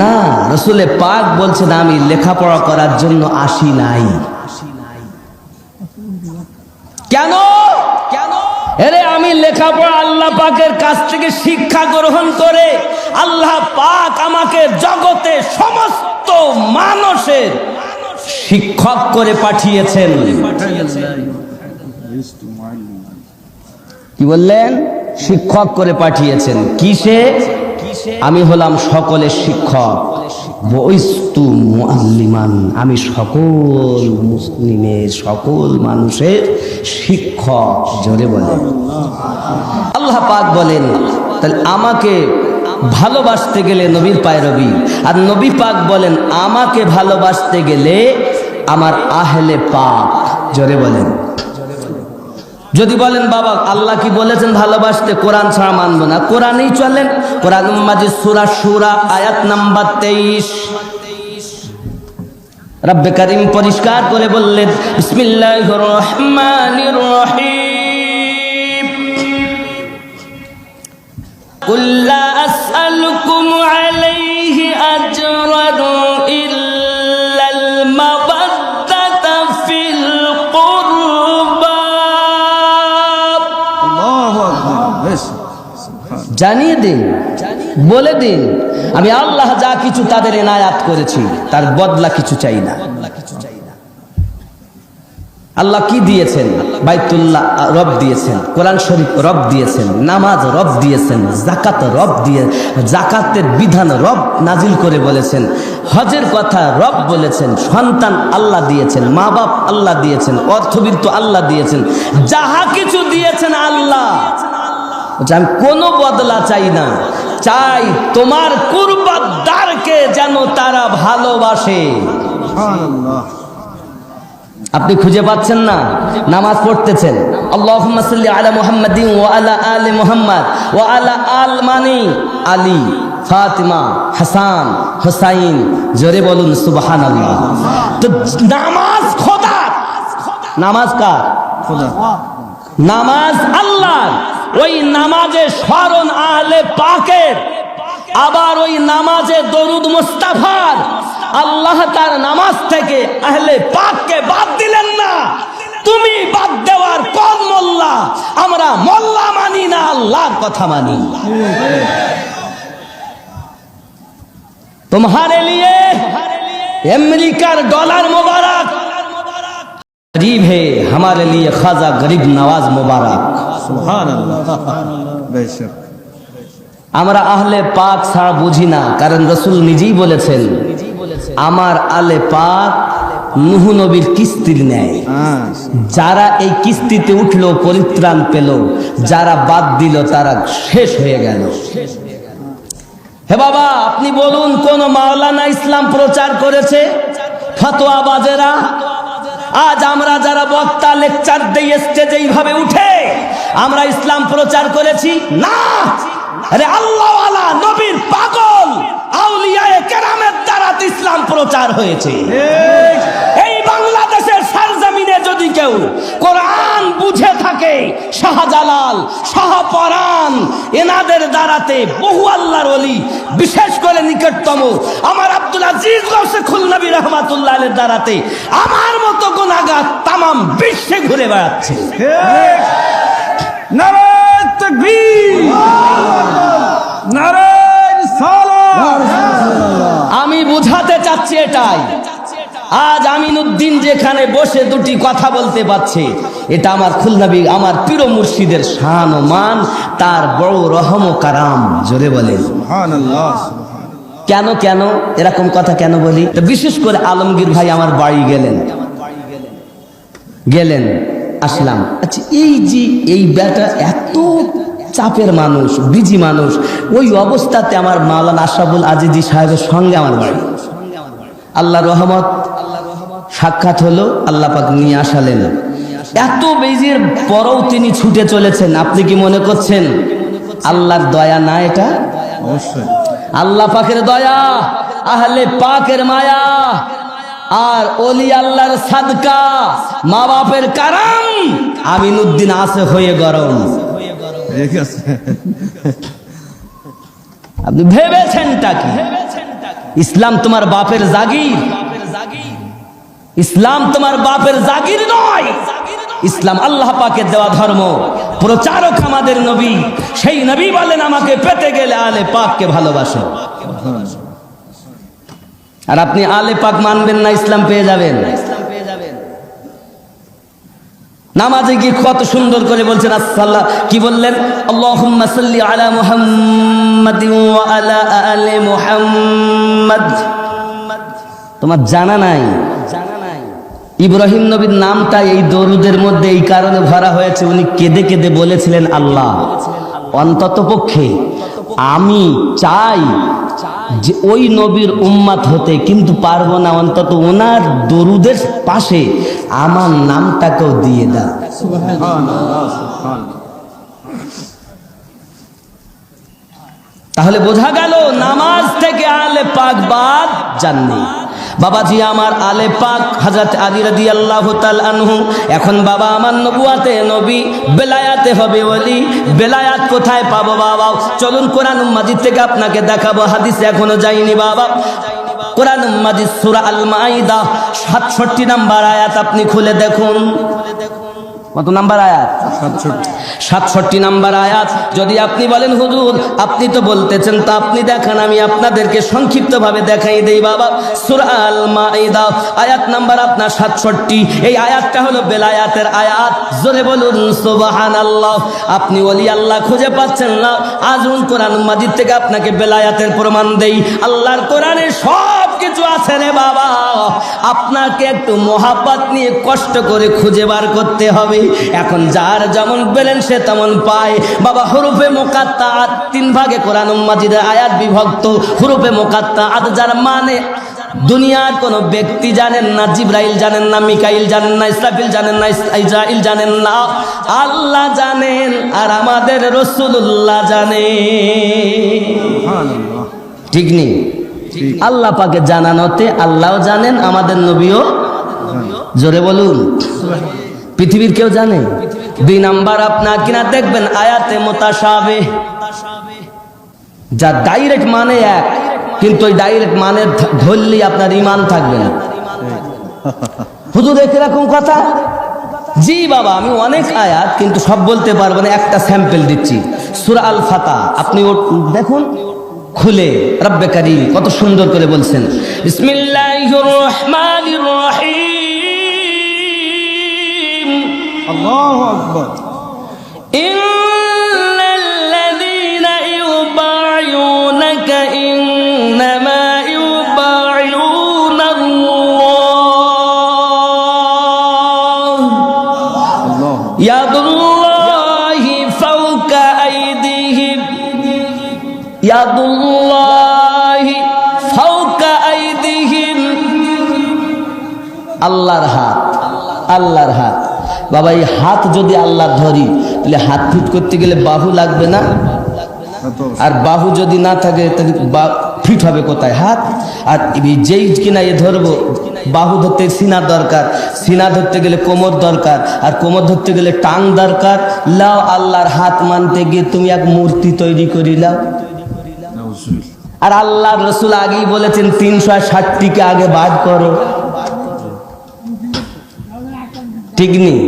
না। রাসূলে পাক বলছেন আমি লেখাপড়া করার জন্য আসি নাই। কেন? আরে আমি লেখাপড়া আল্লাহ পাকের কাছ থেকে শিক্ষা গ্রহণ করে আল্লাহ পাক আমাকে জগতে সমস্ত মানুষের শিক্ষক করে পাঠিয়েছেন। কি বললেন? শিক্ষক করে পাঠিয়েছেন। কিসে? আমি হলাম সকলের শিক্ষক। বইস্তু মুআল্লিমান, আমি সকল মুসলিমের সকল মানুষের শিক্ষক। জোরে বলেন। আল্লাহ পাক বলেন তাহলে আমাকে ভালোবাসতে গেলে নবীর পায়রবি, আর নবী পাক বলেন আমাকে ভালোবাসতে গেলে আমার আহলে পাক। জোরে বলেন। যদি বলেন বাবা আল্লাহ কি বলেছেন ভালোবাসতে, কোরআন ছাড়া মানবো না, কোরআনেই চলেন। কোরআন মাজিদ সূরা শুরা আয়াত নাম্বার 23 রব্বে কারীম পরিষ্কার করে বললেন বিসমিল্লাহির রহমানির রহিম কুল লা আসআলুকুম আলাইহি আজরান ইল্লাল মাওয়াদ্দাতা ফিল কুরবা। জানিয়ে দিন, বলে দিন আমি আল্লাহ যা কিছু তাদের এনায়াত করেছি তার বদলা কিছু চাই না। আল্লাহ কি দিয়েছেন? বাইতুল্লাহ রব দিয়েছেন, কোরআন শরীফ রব দিয়েছেন, নামাজ রব দিয়েছেন, যাকাত রব দিয়ে যাকাতের বিধান রব নাজিল করে বলেছেন, হজের কথা রব বলেছেন, সন্তান আল্লাহ দিয়েছেন, মা বাপ আল্লাহ দিয়েছেন, অর্থবিত্ত আল্লাহ দিয়েছেন, যাহা কিছু দিয়েছেন আল্লাহ। আমি কোনো বদলা চাই না, চাই তোমার কুরবাদারকে যেন তারা ভালোবাসে। আপনি খুঁজে পাচ্ছেন না, নামাজ পড়তেছেন আল্লাহুম্মা সাল্লি আলা মুহাম্মাদিন ওয়া আলা আলি মুহাম্মাদ ওয়া আলা আল মানি আলী ফাতিমা হাসান হুসাইন। জোরে বলুন সুবহানাল্লাহ। তো নামাজ খোদার, নামাজ কার? খোদা। নামাজ আল্লাহর। ওই নামাজে স্মরণ আহলে পাকের, আবার ওই নামাজে দরুদ মুস্তাফার। আল্লাহ তার নামাজ থেকে আহলে পাককে বাদ দিলেন না। তুমি বাদ দেওয়ার কোন মোল্লা? আমরা মোল্লা মানি না, আল্লাহর কথা মানি। तुम्हारे लिए अमेरिकार डॉलर मुबारक, गरीब है हमारे लिए खाजा गरीब नवाज मुबारक। আমরা আহলে পাক ছাড়া বুঝি না, কারণ রাসূল নিজেই বলেছেন আমার আহলে পাক নূহ নবীর কিস্তির ন্যায়। যারা এই কিস্তিতে উঠলো পরিত্রাণ পেল, যারা বাদ দিল তারা শেষ হয়ে গেল। হে বাবা আপনি বলুন কোন মাওলানা ইসলাম প্রচার করেছে? ফতোয়াবাজেরা। আজ আমরা যারা বক্তা লেকচার দেই স্টেজে এইভাবে উঠে আমরা ইসলাম প্রচার করেছি? না। আরে আল্লাহওয়ালা নবীর পাগল আউলিয়ায়ে কেরামের দ্বারা ইসলাম প্রচার হয়েছে। এই বাংলাদেশের সরজমিনে যদি কেউ কোরআন বুঝে থাকে, শাহজালাল, শাহপরান এনাদের দ্বারাতে বহু আল্লাহর ওলি, বিশেষ করে নিকটতম আমার আব্দুল আজিজ গৌসে খুলনবী রহমাতুল্লাহ আলাইহির দ্বারাতে আমার মতো গুনাহগার তামাম বিশ্বে ঘুরে বেড়াচ্ছে। নারে তাকবীর, নারে রিসালাত। আমি বুঝাতে চাচ্ছি এটাই, আজ আমিনউদ্দিন যেখানে বসে দুটি কথা বলতে পারছে, এটা আমার খুলনাবী, আমার পীর মুর্শিদের শান ও মান, তার বড় রহম ও কারাম। জোরে বলেন সুবহানাল্লাহ। কেন কেন এরকম কথা কেন বলি? বিশেষ করে আলমগীর ভাই আমার বাড়ি গেলেন, আসলাম। আচ্ছা, এই যে এই বেটা এত চাপের মানুষ, বিজি মানুষ, ওই অবস্থাতে আমার মাওলানা আশরাফুল আজিজি সাহেবের সঙ্গে আমার বাড়ি, আল্লাহর রহমত সাক্ষাৎ হলো, আল্লাহ পাক নিয়ে আসালেন। এত বেজির পরেও তিনি ছুটে চলেছেন। আপনি কি মনে করছেন আল্লাহর দয়া না? এটা অবশ্যই আল্লাহ পাকের দয়া, আহলে পাকের মায়া, আর ওলি আল্লাহর সাদকা, মা বাপের কারাম। আমিনউদ্দিন আছে হয়ে গরম। ঠিক আছে। আপনি ভেবেছেনটা কি? ইসলাম তোমার বাপের জাগির? ইসলাম তোমার বাপের জাগির নয়। ইসলাম আল্লাহ পাকের দেওয়া ধর্ম, প্রচারক আমাদের নবী। সেই নবী বলেন, আমাকে পেতে গেলে আলে পাককে ভালোবাসো। আর আপনি আলে পাক মানবেন না, ইসলাম পেয়ে যাবেন। নামাজে গিয়ে কত সুন্দর করে বলছেন আসসালাহ, কি বললেন? আল্লাহুম্মা সাল্লি আলা মুহাম্মাদিন ওয়া আলা আলি মুহাম্মাদ। তোমার জানা নাই ইব্রাহিম নবীর নামটা এই দরুদের মধ্যে এই কারণে ভরা হয়েছে, উনি কেঁদে কেঁদে বলেছিলেন, আল্লাহ অন্তত পক্ষে আমি চাই যে ওই নবীর উম্মাত হতে, কিন্তু পারবো না, অন্তত ওনার দরুদের পাশে আমার নামটাকেও দিয়ে দাও। সুবহানাল্লাহ, সুবহানাল্লাহ। তাহলে বোঝা গেল নামাজ থেকে আলে পাক বাদ যাননি। বাবাজি আমার আলে পাক হযরত আলী রাদিয়াল্লাহু তাআলা আনহু, এখন বাবা আমার নবুয়াতে নবী, বেলায়াতে হবে ওলি। বেলায়াত কোথায় পাবো বাবা? চলুন কোরআন মাজিদ থেকে আপনাকে দেখাবো, হাদিসে এখনো যায়নি বাবা। কোরআন মাজিদ সূরা আল মাইদা 67 নম্বর আয়াত আপনি খুলে দেখুন। কত নাম্বার আয়াত? 67 নাম্বার আয়াত। যদি আপনি বলেন হুজুর আপনি তো বলতেছেন, তা আপনি দেখান, আমি আপনাদেরকে সংক্ষিপ্ত ভাবে দেখাই দেই বাবা। সূরা আল মাইদা আয়াত নাম্বার আপনার 67। এই আয়াতটা হলো বেলায়াতের আয়াত। জোরে বলুন সুবহানাল্লাহ। আপনি ওলি আল্লাহ খুঁজে পাচ্ছেন না, আজুন কোরআন মাজিদ থেকে আপনাকে বেলায়াতের প্রমাণ দেই। আল্লাহর কোরআনে সব কিছু আছে রে বাবা, আপনাকে একটু মোহাব্বত নিয়ে কষ্ট করে খুঁজে বার করতে হবে। এখন যার যেমন বেলেন সে তেমন পায় বাবা। হুরুফে মুকাত্তাআত 3 ভাগে কোরআন মাজিদের আয়াত বিভক্ত। হুরুফে মুকাত্তাআত যার মানে দুনিয়ার কোন ব্যক্তি জানেন না, জিবরাইল জানেন না, মিকাইল জানেন না, ইসরাফিল জানেন না, ইসরাইল জানেন না, আল্লাহ জানেন, আর আমাদের রাসূলুল্লাহ জানেন। সুবহানাল্লাহ। ঠিক নেই? আল্লাহ পাকে জানানোতে আল্লাহও জানেন, আমাদের নবীও। জোরে বলুন। পৃথিবীর কেউ জানে? 2 নাম্বার আপনার কিনা দেখবেন আয়াতে মুতাশাবিহ, যা ডাইরেক্ট মানে এক, কিন্তু ওই ডাইরেক্ট মানে ধরলেই আপনার ঈমান থাকবে না। হুজুর এরকম কথা? জি বাবা, আমি অনেক আয়াত কিন্তু সব বলতে পারবো না, একটা স্যাম্পল দিচ্ছি। সূরা আল ফাতহ আপনি দেখুন খুলে, রব্বে কারীম কত সুন্দর করে বলছেন, বিসমিল্লাহির রহমানির রহিম, আল্লাহু আকবার। ইন্নাল্লাযীনা ইউবাইউনাকা ইন্নামা ইউবাইউনাল্লাহ ইয়াদুল্লাহি ফাওকা আইদিহিম, ইয়াদুল্লাহি ফাওকা আইদিহিম। আল্লাহর হাত, আল্লাহর হাত। বাবা এই হাত যদি আল্লাহ ধরি, তাহলে হাত ফিট করতে গেলে বাহু লাগবে না? আর বাহু যদি না থাকে তাহলে ফিট হবে কোথায় হাত? আর যেই কিনা এ ধরবো, বাহু ধরতে সিনা দরকার, সিনা ধরতে গেলে কোমর দরকার, আর কোমর ধরতে গেলে টাং দরকার। লাও আল্লাহর হাত মানতে গিয়ে তুমি এক মূর্তি তৈরি করিলাও। আর আল্লাহর রসুল আগেই বলেছেন 360টিকে আগে বাদ করো। ঠিক নেই?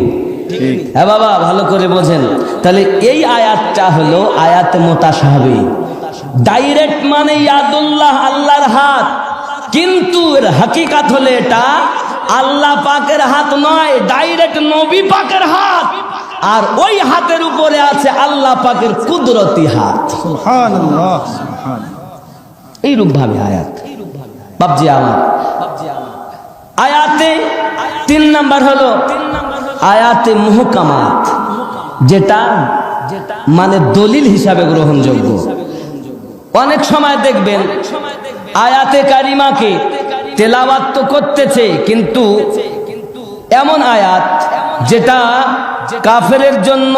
হ্যাঁ বাবা, ভালো করে বোঝেন। তাহলে এই আয়াতটা হলো আয়াতে মুতাশাবিহ। ডাইরেক্ট মানে ইয়াদুল্লাহ, আল্লাহর হাত, কিন্তু এর হাকিকাত হলে এটা আল্লাহ পাকের হাত নয়, ডাইরেক্ট নবী পাকের হাত। আর ওই হাতের উপরে আছে আল্লাহ পাকের কুদরতি হাত। সুবহানাল্লাহ, সুবহানাল্লাহ। এইরূপ ভাবে আয়াত। বাবজি আমার, আয়াতে 3 নাম্বার হলো আয়াতে মুহকামাত, যেটা মানে দলিল হিসাবে গ্রহণযোগ্য। অনেক সময় দেখবেন আয়াতে কারিমাকে তেলাওয়াত তো করতেছে, কিন্তু এমন আয়াত যেটা কাফেরের জন্য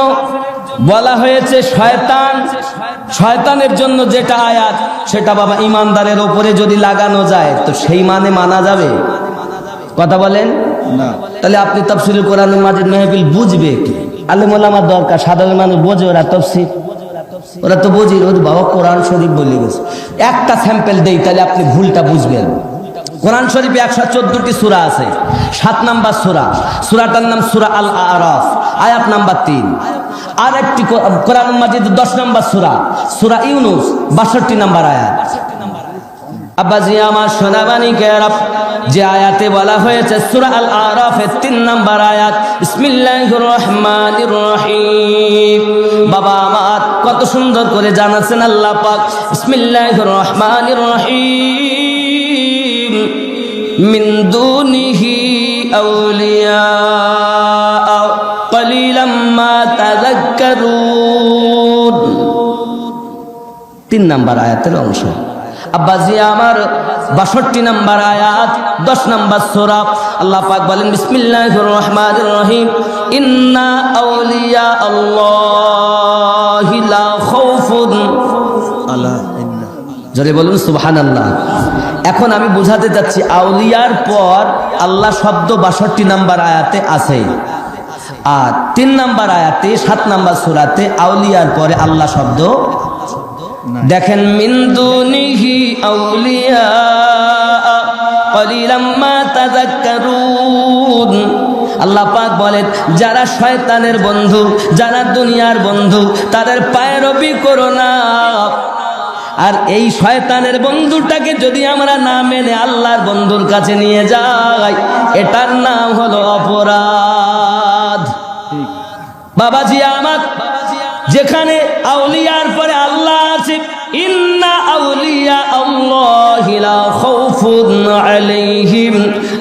বলা হয়েছে শয়তান, শয়তানের জন্য যেটা আয়াত, সেটা বাবা ইমানদারের ওপরে যদি লাগানো যায় তো সেই মানে মানা যাবে? কথা বলেন না। তাহলে আপনি তাফসীরুল কোরআন মাজিদ মাহফিল বুঝবে কি? আলেম ওলামার দরকার, সাধারণ মানুষ বোঝে ওরা তাফসীর, ওরা তো বোঝে ওর বাবা কোরআন শরীফ বলে গেছে। একটা স্যাম্পল দেই তাহলে আপনি ভুলটা বুঝবেন। কোরআন শরীফে 114টি সূরা আছে। 7 নাম্বার সূরা, সূরাটার নাম সূরা আল আরাফ, আয়াত নাম্বার 3। আর একটি কোরআন মাজিদ 10 নাম্বার সূরা, সূরা ইউনূস 62 নাম্বার আয়াত। আব্বাজি আমার সোনাবানি কেরাপ, যে আয়াতে বলা হয়েছে সূরা আল আরাফের 3 নাম্বার আয়াত, বিসমিল্লাহির রহমানির রহিম। বাবা আমার কত সুন্দর করে জানাচ্ছেন আল্লাহ পাক, বিসমিল্লাহির রহমানির রহিম। মিন দুনিহি আউলিয়া কলিলাম মা তাযাক্কারুন। 3 নাম্বার আয়াতের অংশ। আব্বাজি আমার 62 নাম্বার আয়াত 10 নাম্বার সূরা, আল্লাহ পাক বলেন বিসমিল্লাহির রহমানির রহিম, ইন্না আউলিয়া আল্লাহি লা খাউফুন আলাইহিম। জোরে বলুন সুবহানাল্লাহ। এখন আমি বুঝাতে যাচ্ছি আউলিয়ার পর আল্লাহ শব্দ 62 নাম্বার আয়াতে আছে, আর 3 নাম্বার আয়াতে 7 নাম্বার সূরাতে আউলিয়ার পরে আল্লাহ শব্দ দেখেন। মিন দুনিহি আউলিয়া কলিলাম মা তাযাক্কারুন। আল্লাহ পাক বলেন যারা শয়তানের বন্ধু, যারা দুনিয়ার বন্ধু, তাদের পায়রবি করো না। আর এই শয়তানের বন্ধুটাকে যদি আমরা না মেনে আল্লাহর বন্ধুর কাছে নিয়ে যাই, এটার নাম হলো অপরাধ। বাবাজি আমার, যেখানে আউলিয়ার পরে আল্লাহ আছে, ইন্না আউলিয়া আল্লাহি লা খাউফুন আলাইহিম।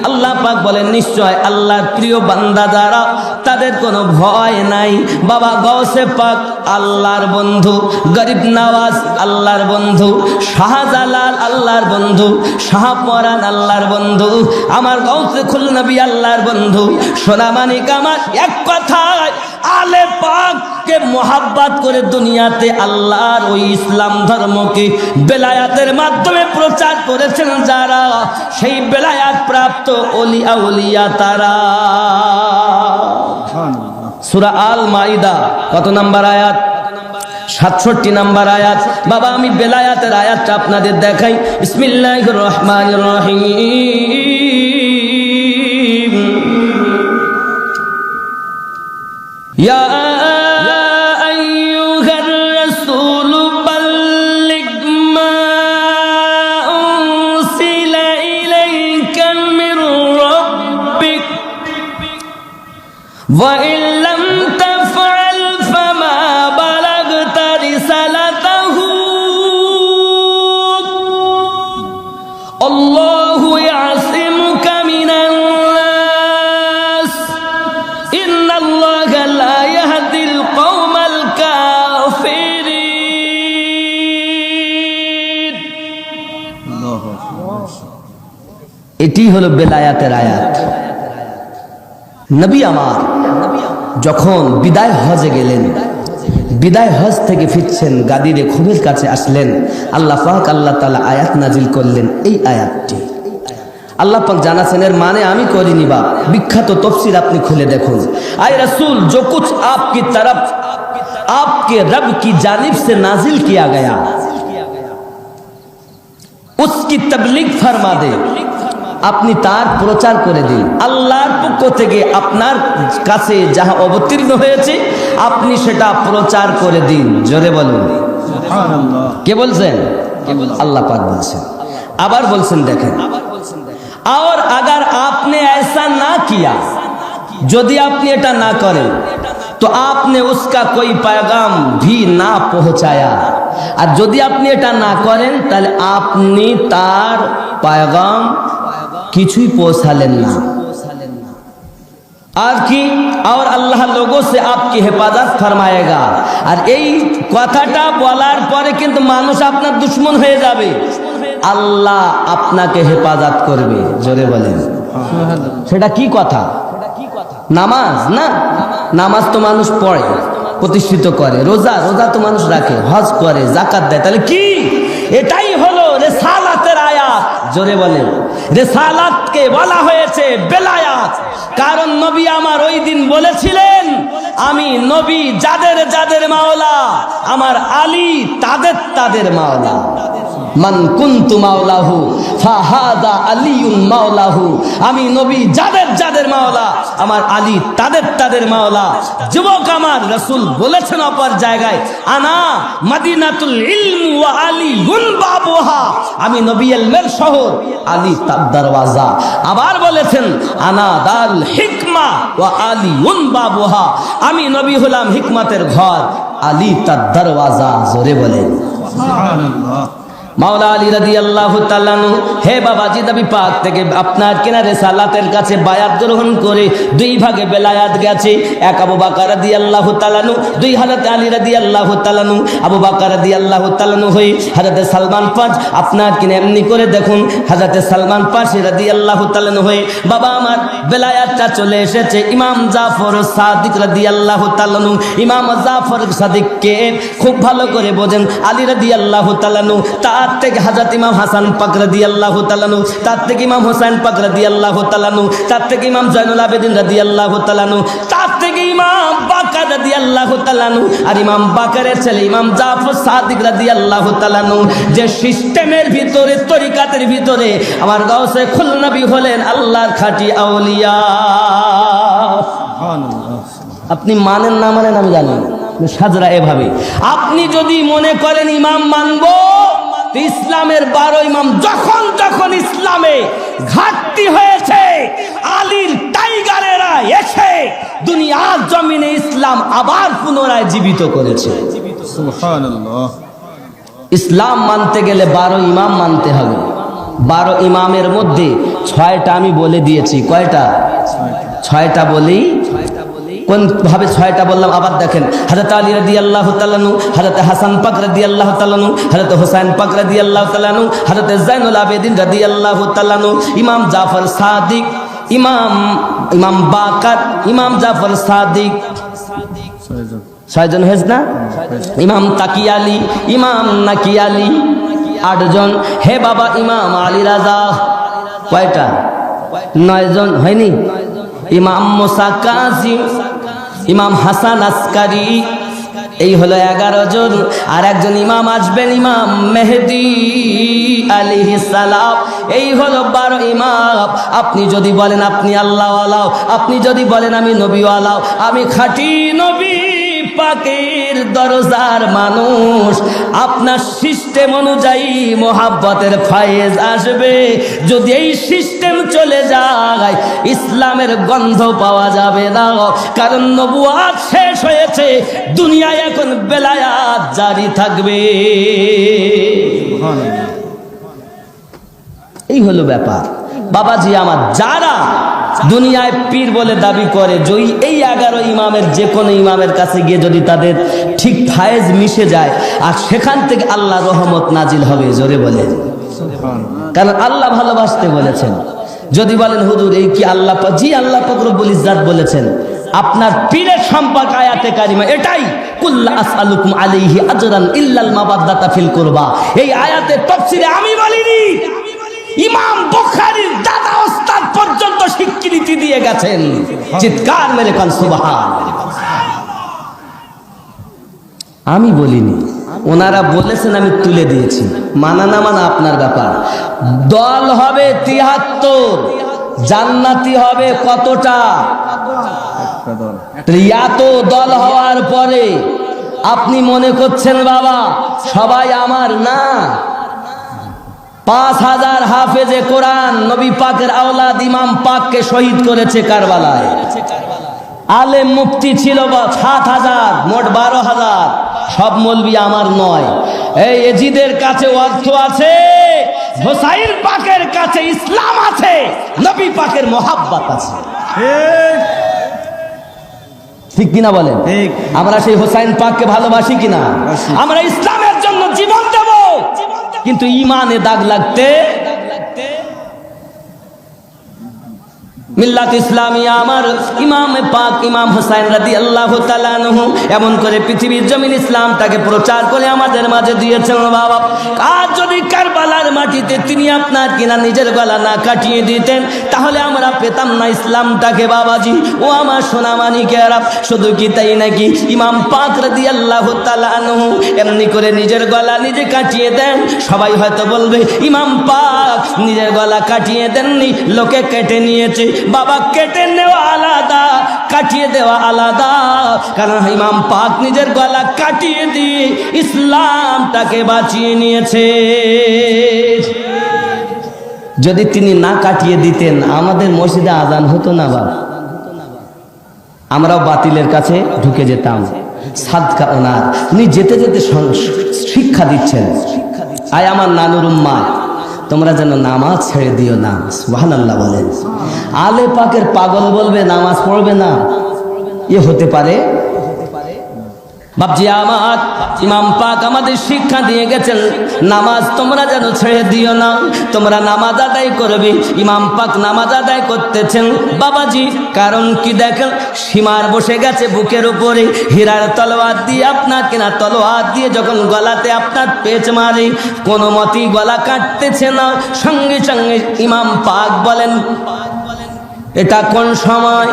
আল্লাহ পাক বলেন নিশ্চয় আল্লাহর প্রিয় বান্দা যারা, তাদের কোনো ভয় নাই। বাবা গৌসে পাক আল্লাহর বন্ধু, গরিব নওয়াজ আল্লাহর বন্ধু, শাহজালাল আল্লাহর বন্ধু, শাহপরান আল্লাহর বন্ধু, আমার গৌসে খুল নবী আল্লাহর বন্ধু। সোনামানিক আমার, এক কথায় আলে পাককে মোহাব্বত করে দুনিয়াতে আল্লাহর ওই ইসলাম ধর্মকে বেলায়াতের মাধ্যমে প্রচার করেছেন যারা, সেই বেলায়াত প্রাপ্ত ওলি আউলিয়া তারা। সূরা আল মাইদা কত নাম্বার আয়াত? 67 নাম্বার আয়াত। বাবা আমি বেলায়াতের আয়াতটা আপনাদের দেখাই। বিসমিল্লাহির রহমানির রহিম। ইয়া আইয়ুহার রাসূল বাল্লিগ মা উনসিলা ইলাইকা মির রাব্বিক ওয়া ইন লাম তাফআল ফামা বালাগতা রিসালাতাহু আল্লাহু ইয়াসিমুকা মিনান নাস ইন্নাল্লাহা লা ইয়াহদিল কওমাল কাফিরিন। এটি হলো বেলায়াতের আয়াত। নবী আমার যখন বিদায় হজে গেলেন, বিদায় হজ থেকে ফিরছেন, গাদিরে খুবের কাছে আসলেন, আল্লাহ পাক আল্লাহ তাআলা আয়াত নাজিল করলেন। এই আয়াতটি আল্লাহ পাক জানাছেন, এর মানে আমি করিনি বা বিখ্যাত তফসির আপনি খুলে দেখুন। আয় रसूल, जो कुछ आपकी तरफ आपके रब की जानिब से नाजिल किया गया उसकी तबलीग फरमा दे, আপনি তার প্রচার করে দিন। আল্লাহর পক্ষ থেকে আপনার কাছে যাহা অবতীর্ণ হয়েছে আপনি সেটা প্রচার করে দিন। জোরে বলুন সুবহানাল্লাহ। কে বলছেন? আল্লাহ পাক বলছেন। আবার বলছেন, দেখেন, और अगर आपने ऐसा ना किया, যদি আপনি এটা না করেন তো आपने उसका कोई पैगाम भी ना पहुंचाया, আর যদি আপনি এটা না করেন তাহলে আপনি তার पैगाम কিছুই পৌঁছালেন না। আর কি, और अल्लाह लोगों से आपकी हिफाजत फरमाएगा, আর এই কথাটা বলার পরে কিন্তু মানুষ আপনার দুশমন হয়ে যাবে, আল্লাহ আপনাকে হেফাজত করবে। জোরে বলেন সেটা কি কথা? নামাজ না, নামাজ তো মানুষ পড়ে, প্রতিষ্ঠিত করে, রোজা তো মানুষ রাখে, হজ করে, যাকাত দেয়, তাহলে কি? এটাই হলো রিসালাতের আয়াত। জোরে বলেন, রিসালাতকে বলা হয়েছে বেলায়াত, কারণ নবী আমার ওই দিন বলেছিলেন, আমি নবী যাদের যাদের মাওলা, আমার আলী তাদের মাওলা। মান কুনতু মাওলাহু ফাহাদা আলিউন মাওলাহু, আমি নবী যাদের যাদের মাওলা, আমার আলী তাদের মাওলা। যুবক আমার, রাসূল বলেছেন অপর জায়গায়, আনা মদিনাতুল ইলম ওয়া আলিউন বাবুহা, আমি নবী ইলমের শহর, আলী তার দরওয়াজা। আবার বলেছেন, আনা দাল হিকমা ওয়া আলিউন বাবুহা, আমি নবী হলাম হিকমতের ঘর, আলী তার দরওয়াজা। জোরে বলেন সুবহানাল্লাহ। মাওলা আলী রাদিয়াল্লাহু তাআলা আনহু, হে বাবাজি, নবী পাক থেকে আপনার কিনা রিসালাতের কাছে বায়াত গ্রহণ করে দুই ভাগে বেলায়াত গেছে। এক আবু বকর রাদিয়াল্লাহু তাআলা আনহু, দুই হযরত আলী রাদিয়াল্লাহু তাআলা আনহু। আবু বকর রাদিয়াল্লাহু তাআলা আনহু হই হযরত সালমান পাঁচ, আপনার কিনা এমনি করে দেখুন, হযরত সালমান পাঁচ রাদিয়াল্লাহু তাআলা আনহু হই, বাবা আমার বেলায়াতটা চলে এসেছে ইমাম জাফর সাদিক রাদিয়াল্লাহু তাআলা আনহু। ইমাম জাফর সাদিককে খুব ভালো করে বোঝেন, আলী রাদিয়াল্লাহু তাআলা আনহু, তার থেকে হযরত ইমাম হাসান পাক রাদিয়াল্লাহু তাআলা আনহু, তার থেকে ইমাম হোসেন পাক রাদিয়াল্লাহু তাআলা আনহু, তার থেকে ইমাম জয়নুল আবেদিন রাদিয়াল্লাহু তাআলা আনহু, তার থেকে ইমাম বাকর রাদিয়াল্লাহু তাআলা আনহু, আর ইমাম বাকরের ছেলে ইমাম জাফর সাদিক রাদিয়াল্লাহু তাআলা আনহু। যে সিস্টেমের ভিতরে, তরিকাতের ভিতরে আমার গাউসে খুল নবী হলেন আল্লাহর খাঁটি আউলিয়া। সুবহানাল্লাহ। আপনি মানেন না মানেন আমি জানি না, সাজরা এভাবে। আপনি যদি মনে করেন ইমাম মানবো, ইসলামের 12 ইমাম যখন যখন ইসলামে ঘাটতি হয়েছে, আলীর টাইগারেরা এসে দুনিয়ার জমিনে ইসলাম আবার পুনরায় জীবিত করেছে। সুবহানাল্লাহ। ইসলাম মানতে গেলে 12 ইমাম মানতে হবে। 12 ইমামের মধ্যে 6টা আমি বলে দিয়েছি। কয়টা? 6টা বলি। কোন ভাবে 6টা বললাম আবার দেখেন, হযরত আলী রাদিয়াল্লাহু তাআলা আনহু, হযরত হাসান পাক রাদিয়াল্লাহু তাআলা আনহু, হযরত হোসেন পাক রাদিয়াল্লাহু তাআলা আনহু, হযরত জয়নুল আবেদিন রাদিয়াল্লাহু তাআলা আনহু, ইমাম জাফর সাদিক, ইমাম বাকর, ইমাম জাফর সাদিক, 6 জন হয়েছে না? ইমাম তাকি আলী, ইমাম নাকি আলী, 8 জন। হে বাবা, ইমাম আলী রাজা কয়টা? 9 জন হয়নি? ইমাম মুসা কাসিম, ইমাম হাসান আসকারি, এই হলো 11 জন। আর একজন ইমাম আসবেন, ইমাম মেহেদি আলাইহিস সালাম, এই হলো 12 ইমাম। আপনি যদি বলেন আপনি আল্লাহওয়ালা, আপনি যদি বলেন আমি নবীওয়ালা, আমি খাঁটি নবী পাকের দরজার মানুষ, আপনার সিস্টেম অনুযায়ী মোহাব্বতের ফায়েজ আসবে। যদি এই সিস্টেম চলে যায়, ইসলামের গন্ধ পাওয়া যাবে না, কারণ নবুয়াত শেষ হয়েছে, দুনিয়ায় এখন বেলায়াত জারি থাকবে। এই হলো ব্যাপার বাবাজি আমার। যারা দুনিয়ায় পীর বলে দাবি করে, এই 11 ইমামের যে কোনো ইমামের কাছে গিয়ে যদি তাদের ঠিক ফায়েজ মিশে যায়, আর সেখান থেকে আল্লাহ রহমত নাজিল হবে। জোরে বলেন, কারণ আল্লাহ ভালোবাসতে বলেছেন। যদি বলেন হুজুর এই কি আল্লাহ পাক? জি, আল্লাহ পাক রব্বুল ইজ্জাত বলেছেন, আপনার পীরের সম্পর্ক আয়াতে কারিমা এটাই, কুল্লা আসআলুকুম আলাইহি আজরান ইল্লাল মাওয়াদ্দাতা ফিল কুরবা। এই আয়াতের তাফসীরে আমি বলিনি, ইমাম বুখারীর দাদা ওস্তাদ পর্যন্ত স্বীকৃতি দিয়ে গেছেন। চিৎকার মেরে কান সুবহানাল্লাহ। আমি বলিনি, ওনারা বলেছেন, আমি তুলে দিয়েছি। মানা না মানা আপনার ব্যাপার। দল হবে 73, জান্নাতি হবে কতটা? এত দল হওয়ার পরে আপনি মনে করছেন বাবা সবাই আমার না। 5000 হাফেজে কোরআন নবী পাকের আওলাদ ইমাম পাককে শহীদ করেছে কারবালায়। আলেম মুফতি ছিল 7000, মোট 12000। সব মৌলবি আমার নয়। এই এজিদের কাছে অর্থ আছে, হোসাইন পাকের কাছে ইসলাম আছে, নবী পাকের মোহাব্বত আছে। ঠিক কিনা বলেন? আমরা সেই হোসাইন পাককে ভালোবাসি কিনা? আমরা ইসলামের জন্য জীবন দেব, কিন্তু ঈমানে দাগ লাগতে মিল্লাত ইসলামিয়া আমার ইমাম পাক ইমাম হোসাইন রাদিয়াল্লাহু তাআলা আনহু এমন করে পৃথিবীর জমিন ইসলামটাকে প্রচার করে আমাদের মাঝে দিয়েছেন। বাবা, আর যদি কারবালার মাটিতে তিনি আপনার কিনা নিজের গলা না কাটিয়ে দিতেন তাহলে আমরা পেতাম না ইসলামটাকে। বাবাজি ও আমার সোনামানিকেরা, শুধু কি তাই নাকি, ইমাম পাক রাদিয়াল্লাহু তাআলা আনহু এমনি করে নিজের গলা নিজে কাটিয়ে দেন। সবাই হয়তো বলবে ইমাম পাক নিজের গলা কাটিয়ে দেননি, লোকে কেটে নিয়েছে। বাবা, কেটে নেওয়া আলাদা, কাটিয়ে দেওয়া আলাদা। কারণ ইমাম পাক নিজের গলা কাটিয়ে দিয়ে ইসলামটাকে বাঁচিয়ে নিয়েছে। যদি তিনি না কাটিয়ে দিতেন আমাদের মসজিদে আজান হতো না বাবা, আমরাও বাতিলের কাছে ঢুকে যেতাম। সাদকা ওনার, উনি যেতে যেতে শিক্ষা দিচ্ছেন। আয় আমার নানুর উম্মাহ, তোমরা যেন নামাজ ছেড়ে দিও না। সুবহানাল্লাহ বলেন। আলে পাকের পাগল বলবে নামাজ পড়বে না, এ হতে পারে? বাপজি আমার, ইমাম পাক আমাদের শিক্ষা দিয়ে গেছেন নামাজ তোমরা যেন ছেড়ে দিও না, তোমরা নামাজ আদায় করবে। ইমাম পাক নামাজ আদায় করতেছেন বাবাজি, কারণ কি দেখেন, সীমার বসে গেছে বুকের উপরে, হীরার তলোয়ার দিয়ে আপনার কিনা তলোয়ার দিয়ে যখন গলাতে আপনার পেঁচ মারে, কোনো মতেই গলা কাটতেছে না। সঙ্গে সঙ্গে ইমাম পাক বলেন এটা কোন সময়?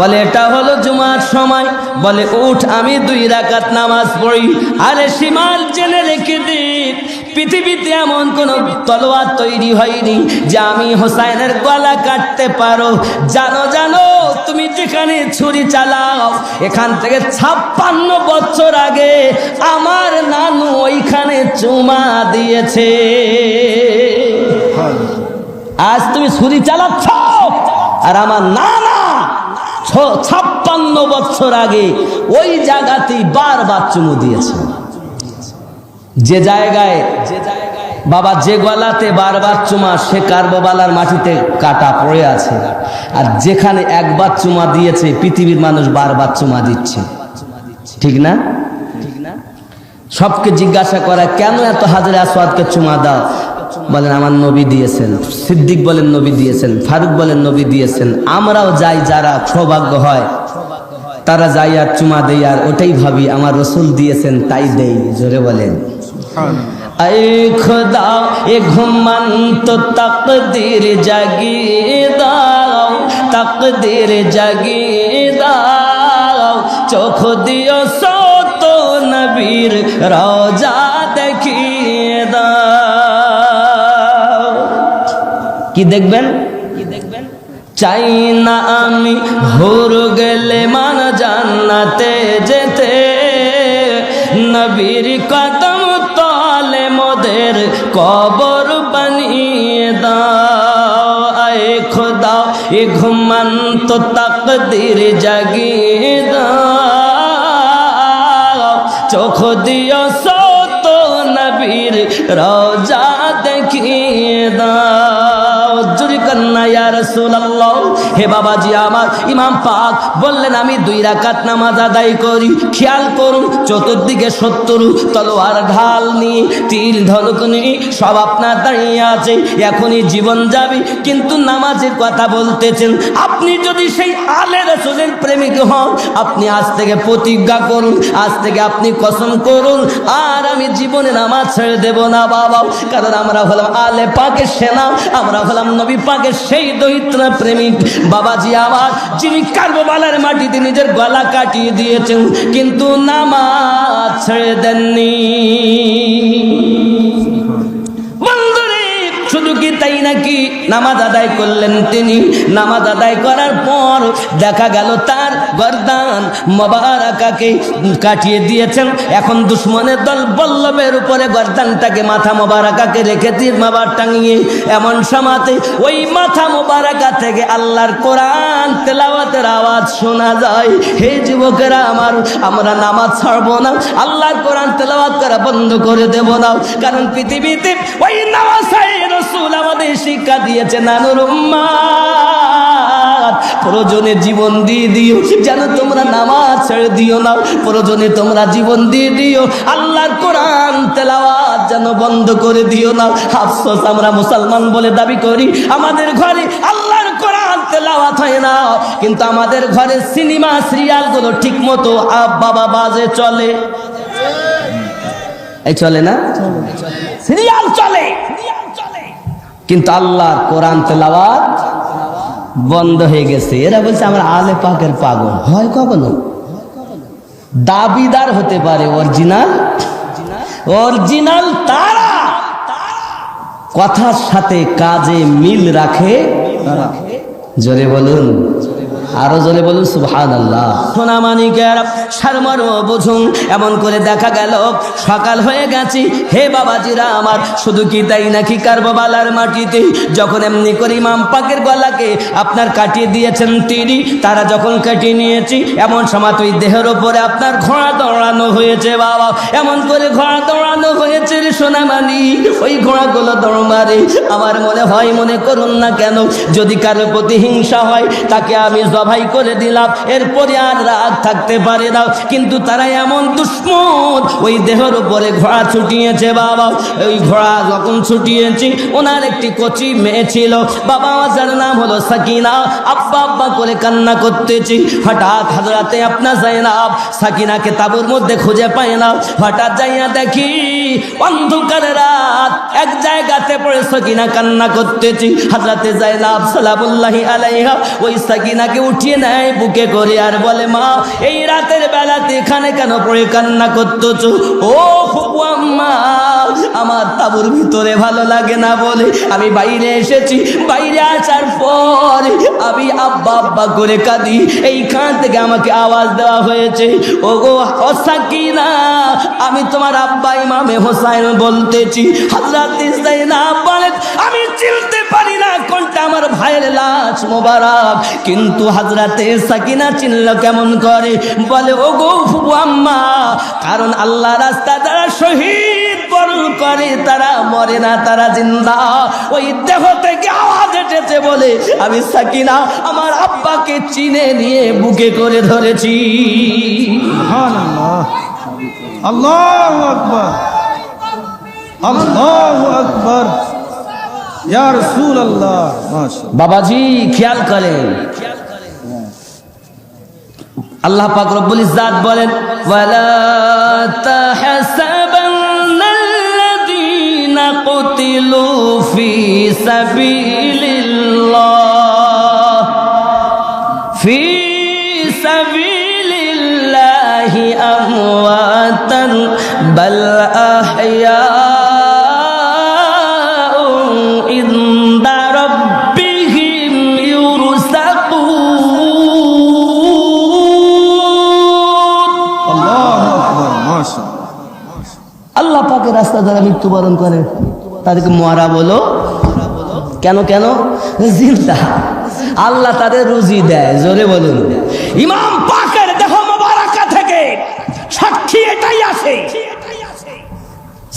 বলে এটা হলো জুমার সময়। বলে উঠ, আমি 2 রাকাত নামাজ পড়ি। আরে সীমার জেনে রেখে দে, পৃথিবীতে এমন কোন তলোয়ার তৈরি হয়নি যে আমি হোসাইনের গলা কাটতে পারো। জানো জানো, তুমি যেখানে ছুরি চালাও এখান থেকে 56 বছর আগে আমার নানু ওইখানে চুমা দিয়েছে। আজ তুমি ছুরি চালাচ্ছ, আর আমার নানা 56 বছর আগে ওই জায়গাতেই বারবার চুমু দিয়েছে। যে জায়গায় বাবা যে গলাতে বারবার চুমা, সে কারবালার মাটিতে কাটা পড়ে আছে। আর যেখানে একবার চুমা দিয়েছে পৃথিবীর মানুষ বারবার চুমা দিচ্ছে। ঠিক না? সবকে জিজ্ঞাসা করা, কেন এত হাজরে আসওয়াদকে চুমা দাও? বলেন আমার নবী দিয়েছেন। সিদ্দিক বলেন নবী দিয়েছেন, ফারুক বলেন নবী দিয়েছেন। আমরাও যাই, যারা সৌভাগ্য হয় তারা যাই আর চুমা দেই, আর ওটাই ভাবি আমার রসুল দিয়েছেন তাই দেই। জোরে বলেন আই খোদা এ ঘুমন্ত তাকদীর জাগিয়ে দাও, তাকদীর জাগিয়ে দাও, চোখ দিও সত নবীর রওজা দেখিয়ে দাও। কি দেখবেন? চাই না আমি হুর গেলে মান জান্নাতে যেতে, নবীর কদম তলে মোদের কবর বানিয়ে দাও। আয় খোদা এ ঘুমন্ত তাকদীর জাগিয়ে দাও, চোখ দিও সত নবীর রওজা দেখিয়ে দাও। জুরি না ইয়া রাসূলুল্লাহ, হে বাবাজি আমার। ইমাম পাক বললেন আমি 2 রাকাত নামাজ আদায় করি। খেয়াল করুন, চতুর্দিকে 70 তলোয়ার ঢাল নিয়ে, তীর ধনুক নিয়ে সব আপনার দাঁড়িয়ে আছে। এখনই জীবন যাবে, কিন্তু নামাজের কথা বলতেছেন। আপনি যদি সেই আলে রাসূলের প্রেমিক হন, আপনি আজ থেকে প্রতিজ্ঞা করুন, আজ থেকে আপনি কসম করুন, আর আমি জীবনে নামাজ ছেড়ে দেব না বাবা। কারণ আমরা হলাম আলে পাকের সেনা, আমরা হলাম নবী পাকের সেই দৈত্য প্রেমিক বাবাজি আমার, যিনি কারবালার মাটিতে নিজের গলা কাটিয়ে দিয়েছেন, কিন্তু নামাজ ছেড়ে দেননি। শুধু কি তাই নাকি, নামাজ আদায় করলেন তিনি। নামাজ আদায় করার পর দেখা গেল তার গর্দান মোবারকাকে কাটিয়ে দিয়েছেন। এখন দুশ্মনের দল বল্লভের উপরে গর্দানটাকে, মাথা মোবারকাকে রেখে দিয়ে মাবার টাঙিয়ে, এমন সময়তে ওই মাথা মোবারকা থেকে আল্লাহর কোরআন তেলাওয়াতের আওয়াজ শোনা যায়। হে যুবকেরা আমার, আমরা নামাজ ছাড়বো না, আল্লাহর কোরআন তেলাওয়াত করা বন্ধ করে দেব না। কারণ পৃথিবীতে ওই নামাজ রাসূল আমাদের শিক্ষা দিয়েছে, নানুর উম্মাত, প্রয়োজনে জীবন দিয়ে দিও, যেন তোমরা নামাজ ছেড়ে দিও না। প্রয়োজনে তোমরা জীবন দিয়ে দিও, আল্লাহর কোরআন তেলাওয়াত যেন বন্ধ করে দিও না। আফসোস, আমরা মুসলমান বলে দাবি করি, আমাদের ঘরে আল্লাহর কোরআন তেলাওয়াত হয় না, কিন্তু আমাদের ঘরে সিনেমা সিরিয়ালগুলো ঠিক মতো বাবা বাজে চলে। এই চলে না, সিরিয়াল চলে, কিন্তু আল্লাহর কোরআন তেলাওয়াত বন্ধ হয়ে গেছে। এরা বলছে আমরা আলে পাকের পাগল। হয় কখনো? দাবিদার হতে পারে, অরিজিনাল তারা কথার সাথে কাজে মিল রাখে। জোরে বলুন, আরো জোরে বলুন সুবহানাল্লাহ। সোনা মানিকের সারমর্ম বুঝুন। এমন করে দেখা গেল সকাল হয়ে গেছে। হে বাবাজিরা আমার, শুধু কি তাই নাকি, কারবালার মাটিতে যখন এমনি করে ইমাম পাকের গলাকে আপনার কাটিয়ে দিয়েছেন তিনি, তারা যখন কাটিয়ে নিয়েছি, এমন সময় ওই দেহের ওপরে আপনার ঘোড়া দৌড়ানো হয়েছে বাবা। এমন করে ঘোড়া দৌড়ানো হয়েছে রে সোনা মানি, ওই ঘোড়াগুলো দৌড় মারে। আমার মনে হয়, মনে করুন না কেন, যদি কারো প্রতি হিংসা হয়, তাকে আমি জবাই করে দিলাম, এরপরে আর রাগ থাকতে পারে না। কিন্তু তারা এমন দুশ্মন, ওই দেহের উপরে ঘোড়া ছুটিয়েছে বাবা। ওই ঘোড়া যখন ছুটিয়েছি, ওনার একটি কচি মেয়ে ছিল বাবা, যার নাম হলো সাকিনা। আব্বা আব্বা করে কান্না করতেছি। হঠাৎ হযরতে আপনার যায়নাব সাকিনাকে তাঁবুর মধ্যে খুঁজে পায় না। হঠাৎ যাইয়া দেখি অন্ধকার রাত, এক জায়গাতে পড়ে সাকিনা কান্না করতেছি। হযরতে যায়নাব সালামুল্লাহি আলাইহা ওই সাকিনাকে উঠিয়ে নেয় বুকে করে, আর বলে, মা, এই রাতের বেলাতে এখানে কেন পড়ে কান্না করতেছো? ও ফুপু আম্মা, আমার তাঁবুর ভিতরে ভালো লাগে না বলে আমি বাইরে এসেছি। বাইরে আসার পর আমি আব্বা আব্বা করে কাঁদি। এইখান থেকে আমাকে আওয়াজ দেওয়া হয়েছে, ও গো ও সাকিনা, আমি তোমার আব্বা ইমামে হোসাইন বলতেছি। হযরতে যায়নাব বলেন, আমি চিনতে পারি না কোনটা আমার ভাইয়ের লাশ মোবারক, কিন্তু হযরতে সাকিনা চিনল কেমন করে? বলে, ও গো ফুপু আম্মা, কারণ আল্লাহ রাস্তা যারা শহীদ বরণ করে তারা মরে না, তারা জিন্দা। ওই দেহ থেকে আওয়াজ এসেছে বলে আমি সাকিনা আমার আব্বাকে চিনে নিয়ে বুকে করে ধরেছি। সুবহানাল্লাহ, আল্লাহু আকবার, আল্লাহু আকবার, ইয়া রাসূলুল্লাহ। মাশাআল্লাহ বাবাজি, খেয়াল করেন, আল্লাহ পাক রব্বুল ইজ্জাত বলেন, ওয়ালা তাহসাবান্নাল্লাযীনা কুতিলু ফি সাবিলিল্লাহি আমওয়াতান বাল আহইয়াউন ইনদা রাব্বিহিম ইউরযাকুন। আল্লাহু আকবার, মাশাআল্লাহ। আল্লাহ পাকের রাস্তা যারা মৃত্যুবরণ করে তাদেরকে মরা বলো কেন? কেন জিন্দা। আল্লাহ তাদের রুজি দেয়। জোরে বলুন। ইমাম পাকের দেহ মোবারকা থেকে সাক্ষী এটাই আছে,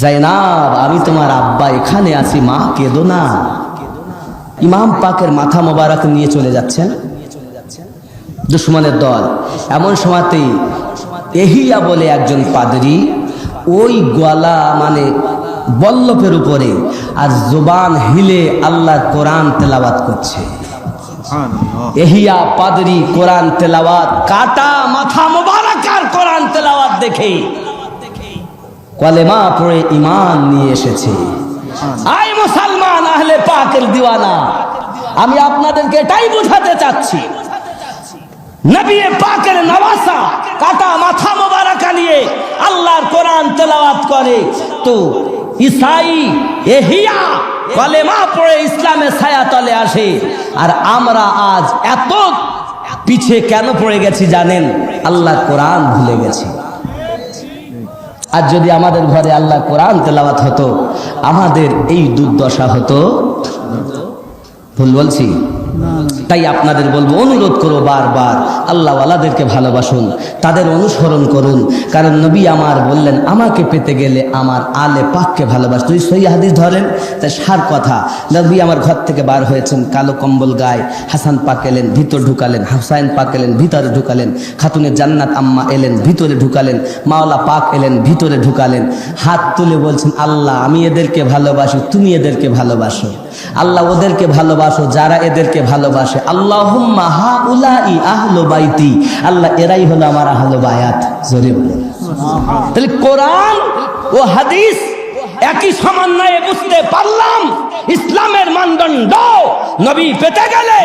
যায়নাব, আমি তোমার আব্বা এখানে আছি, মা কেঁদো না। ইমাম পাকের মাথা মোবারক নিয়ে চলে যাচ্ছেন দুশমনের দল। এমন সময়তেই এহিয়া বলে একজন পাদরি ওই গলা মানে বল্লভের উপরে আর জবান হিলে আল্লাহর কোরআন তেলাওয়াত করছে। এহিয়া পাদরি কোরআন তেলাওয়াত, কাটা মাথা মোবারকার কোরআন তেলাওয়াত দেখে কলেমা পড়ে ঈমান নিয়ে এসেছে। আয় মুসলমান আহলে পাকের দিওয়ানা, আমি আপনাদেরকে এটাই বোঝাতে চাচ্ছি, নবী পাকের নওয়াসা কাটা মাথা মোবারকা নিয়ে আল্লাহর কোরআন তেলাওয়াত করে তো ঈসাই এহিয়া কলেমা পড়ে ইসলামের ছায়া তলে আসে। আর আমরা আজ এত পিছে কেন পড়ে গেছি জানেন? আল্লাহর কোরআন ভুলে গেছি। আর যদি আমাদের ঘরে আল্লাহ কোরআন তেলাওয়াত হতো আমাদের এই দুর্দশা হতো? ভুল বলছি? তাই আপনাদের বলবো, অনুরোধ করো বারবার, আল্লাহওয়ালাদেরকে ভালোবাসুন, তাদের অনুসরণ করুন। কারণ নবী আমার বললেন, আমাকে পেতে গেলে আমার আলে পাককে ভালোবাসতে। তুই সহি হাদিস ধরেন, তাই সার কথা। নবী আমার ঘর থেকে বার হয়েছেন, কালো কম্বল গায়ে, হাসান পাক এলেন, ভিতর ঢুকালেন, হুসাইন পাক এলেন, ভিতরে ঢুকালেন, খাতুনে জান্নাত আম্মা এলেন, ভিতরে ঢুকালেন, মাওলা পাক এলেন, ভিতরে ঢুকালেন। হাত তুলে বলছেন, আল্লাহ আমি এদেরকে ভালোবাসি, তুমি এদেরকে ভালোবাসো। আল্লাহ ওদেরকে ভালোবাসো যারা এদেরকে ভালোবাসে। আল্লাহুম্মা হাউলাই আহলু বাইতি, আল্লাহ এরাই হলো আমার আহলে বায়াত। জোরে বলেন। তাহলে কোরআন ও হাদিস একই সমন্বয়ে বুঝতে পারলাম ইসলামের মানদণ্ড নবী পেতে গেলে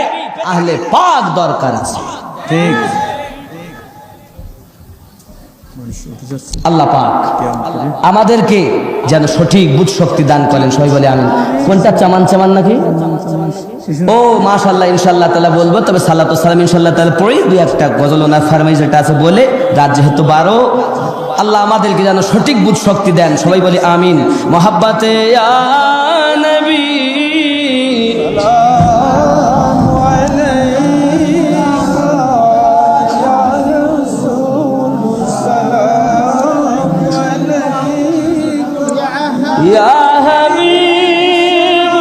আহলে পাক দরকার আছে। ঠিক। আল্লাহ পাক আমাদেরকে যেন সঠিক বুঝ শক্তি দান করেন। সবাই বলে আমিন। কোনটা চামান চামান নাকি? ও মাশাআল্লাহ, ইনশাআল্লাহ তাআলা বলবো, তবে সালাতু সালাম ইনশাআল্লাহ তাআলা পড়ি। দুই একটা গজল ওনার ফরমাইশ যেটা আছে বলে, রাত যেহেতু 12, আল্লাহ আমাদেরকে যেন সঠিক বুঝ শক্তি দেন। সবাই বলে আমিন। মোহাব্বতে ইয়া নবী ইয়া হাবিব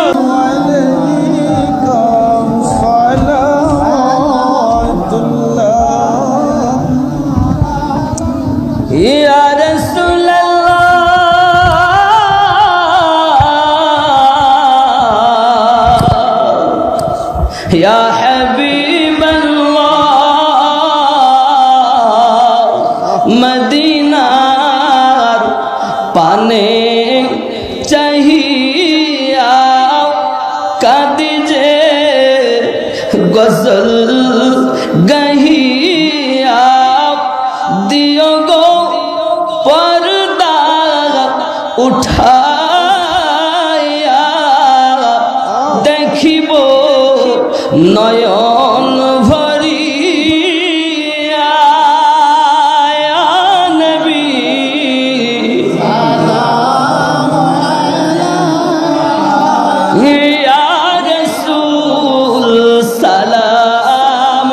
ইয়া রাসূলুল্লাহ ইয়া হাবিবাল্লাহ মদিনার পানে চাহিয়া কাঁদি যে গজল গাহিয়া দিও গো পর্দা উঠাইয়া দেখিব নয়ন ভরিয়া ইয়া নবী ইয়া রাসূল সালাম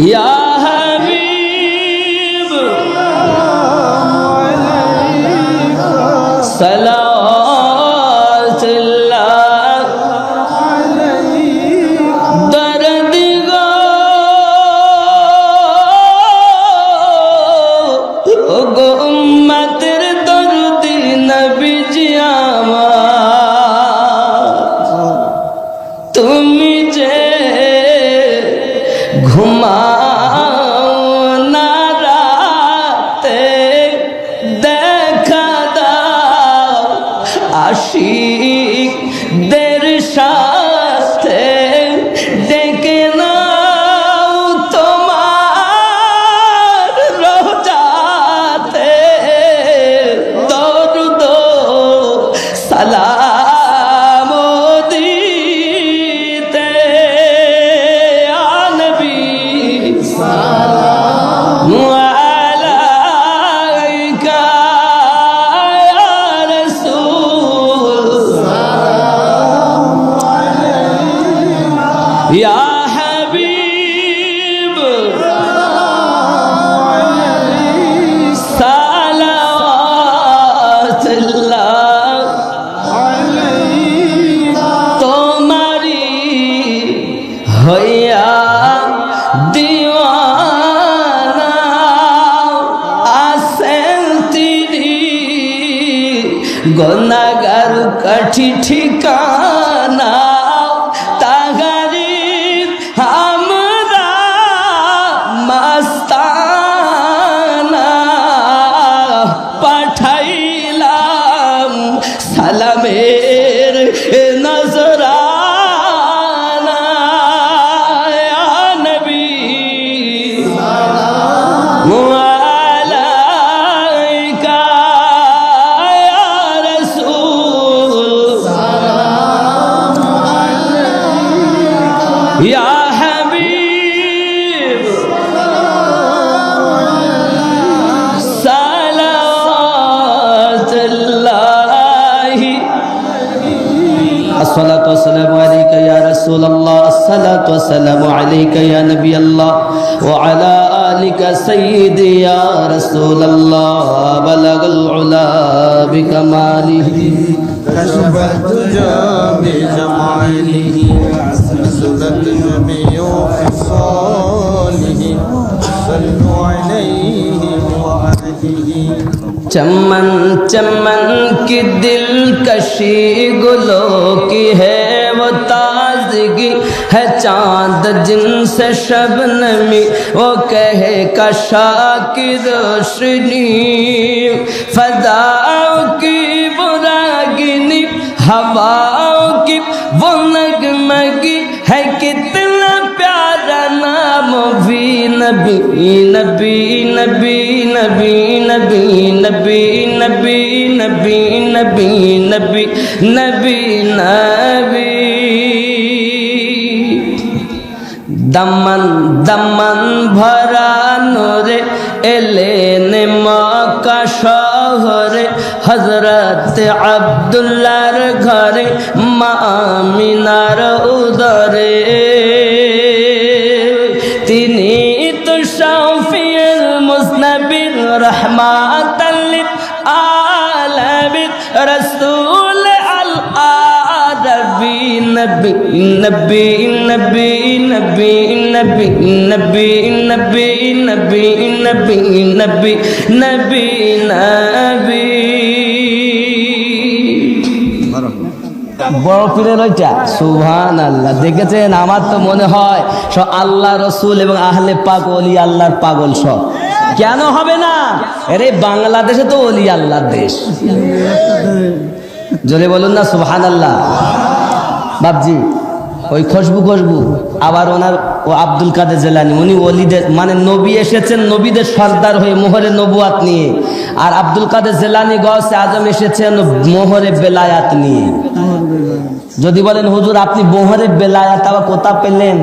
ইয়া হাবিব সালাতুল্লাহ দরদ গো ও গো উম্মতের দরদি নবীজি আমার, তুমি যে ঘুমাও না রাতে দেখা দাও আশিকদের সাথে ডেকে নাও তোমার রোজাতে দরুদ সালাম দিতে ইয়া নবী আলাইকা ইয়া রাসূল গুনাহগার কাঠি ঠিকানা তাহারি আমরা মাস্তানা পাঠাইলাম সালামের নজরানা ইয়া নবী আলাইকা ইয়া রাসূল ইয়া হাবিব সালাওয়াতুল্লাহি الصلاة والسلام عليك يا رسول الله الصلاة والسلام عليك يا نبي الله وعلى آلك سيدي يا رسول الله بلغ العلا بكماله كشف الدجى بجماله نزلت جميع خصاله صلوا عليه وآله चमन चमन की दिलकशी गुलों की है वो ताजगी है चांद जिनसे शबनमी वो कहे कशा की रोशनी फजाओं की वो रागिनी हवाओं की वो नगमगी है कितना प्यारा नाम भी नबी नबी नबी नबी नबी नबी नबी नबी नबी नबी नबी नबी दमन दमन भरा नूरे एलेने मक्का शहरे हजरत अब्दुल्लाहर घरे मा आमिनार उदरे तिनी तो शाफिउल मुज़नबिन रहमातल लिल आलमीन रसूल अल आरबी नबी नबी नबी नबी नबी नबी नबी नबी नबी नबी नबी नबी বড় পীরের ওইটা সুবহানাল্লাহ। দেখেছেন, আমার তো মনে হয় সব আল্লাহ রসুল এবং আহলে পাক ওলি আল্লাহর পাগল সব। কেন হবে না? আরে বাংলাদেশে তো ওলি আল্লাহর দেশ। জোরে বলুন না সুবহানাল্লাহ। বাপজি ওই খুশবু আবার ওনার ও আব্দুল কাদের জিলানী, উনি ওলিদের মানে নবী এসেছেন নবীদের সর্দার হয়ে মোহরে নবুয়াত নিয়ে, আর আব্দুল কাদের জিলানী গৌসে আজম এসেছেন মোহরে বেলায়াত নিয়ে। যদি বলেন হুজুর আপনি মোহরে বেলায়াত আবার কোথা পেলেন?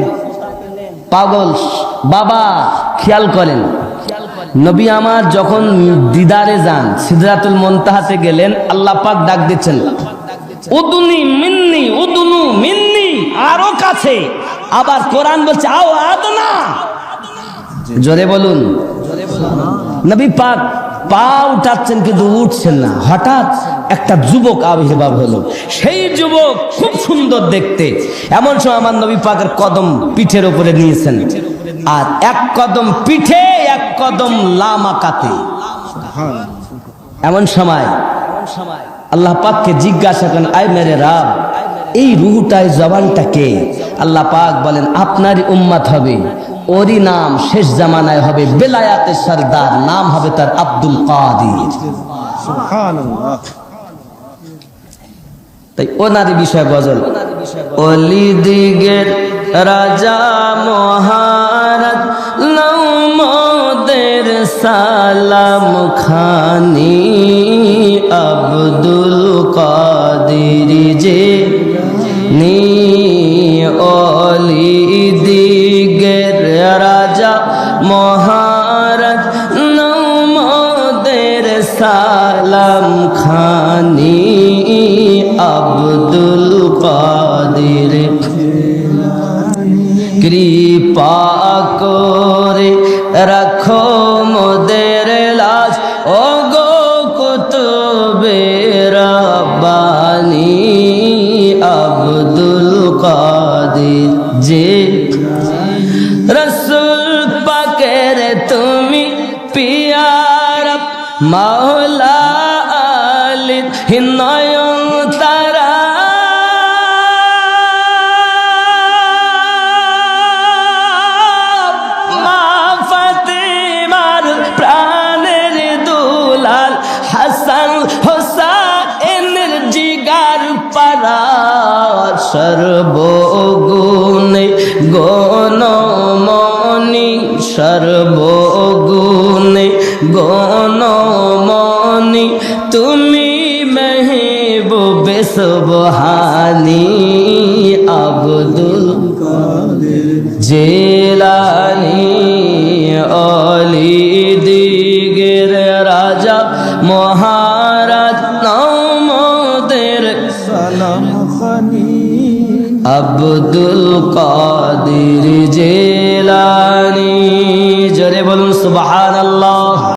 পাগল বাবা, খেয়াল করেন, নবী আমার যখন দিদারে যান, সিদরাতুল মুনতাহাতে গেলেন, আল্লাহ পাক ডাক দিচ্ছেন উদুনি মিন্নি, উদুনু মিন্নি, আরো কাছে। আবার কোরআন বলছে আও আদনা। জোরে বলুন। নবী পাক পা উঠাচ্ছেন কিন্তু উঠছেন না। হঠাৎ একটা যুবক আবির্ভাব হলো। সেই যুবক খুব সুন্দর দেখতে। এমন সময় আমার নবী পাকের কদম পিঠের উপরে নিয়েছেন, আর এক কদম পিঠে এক কদম লামাকাতে। এমন সময় আল্লাহ পাককে জিজ্ঞাসা করেন, আয় মেরে রাব, এই রুহটাই জবানটা কে? আল্লাহ পাক বলেন আপনারই উম্মত হবে, ওরই নাম শেষ জামানায় হবে বেলায়াতের সরদার, নাম হবে তার আব্দুল কাদির। সুবহানাল্লাহ। তাই ওনারই বিষয় গজল। অলি দিগের রাজা মহারাজ নাও মোদের সালাম খানি, আব্দুল কাদির যে নি অলি দিগের রাজা মহারাজ নাও মোদের সালাম খানি, আব্দুল কাদির কৃপা করে রাখো মোদের লাজ, ও গো কুতুবে রাব্বানি, আব্দুল কাদির যে রসুল পাকের তুমি পিয়ারা, মাওলা আলী নয়ন তারা মা ফাতেমার প্রাণের দুলাল হাসান হোসেনের জিগার পারা সর্বগুণে গণমণি সর্বগুণে গণমণি তুমি মেহবুবে সুবহানি আব্দুল জেলানি অলি দিগের রাজা মহারাজ নমদের সালাম খানি আব্দুল কাদের জেলানি জোরে বলুন সুবহানাল্লাহ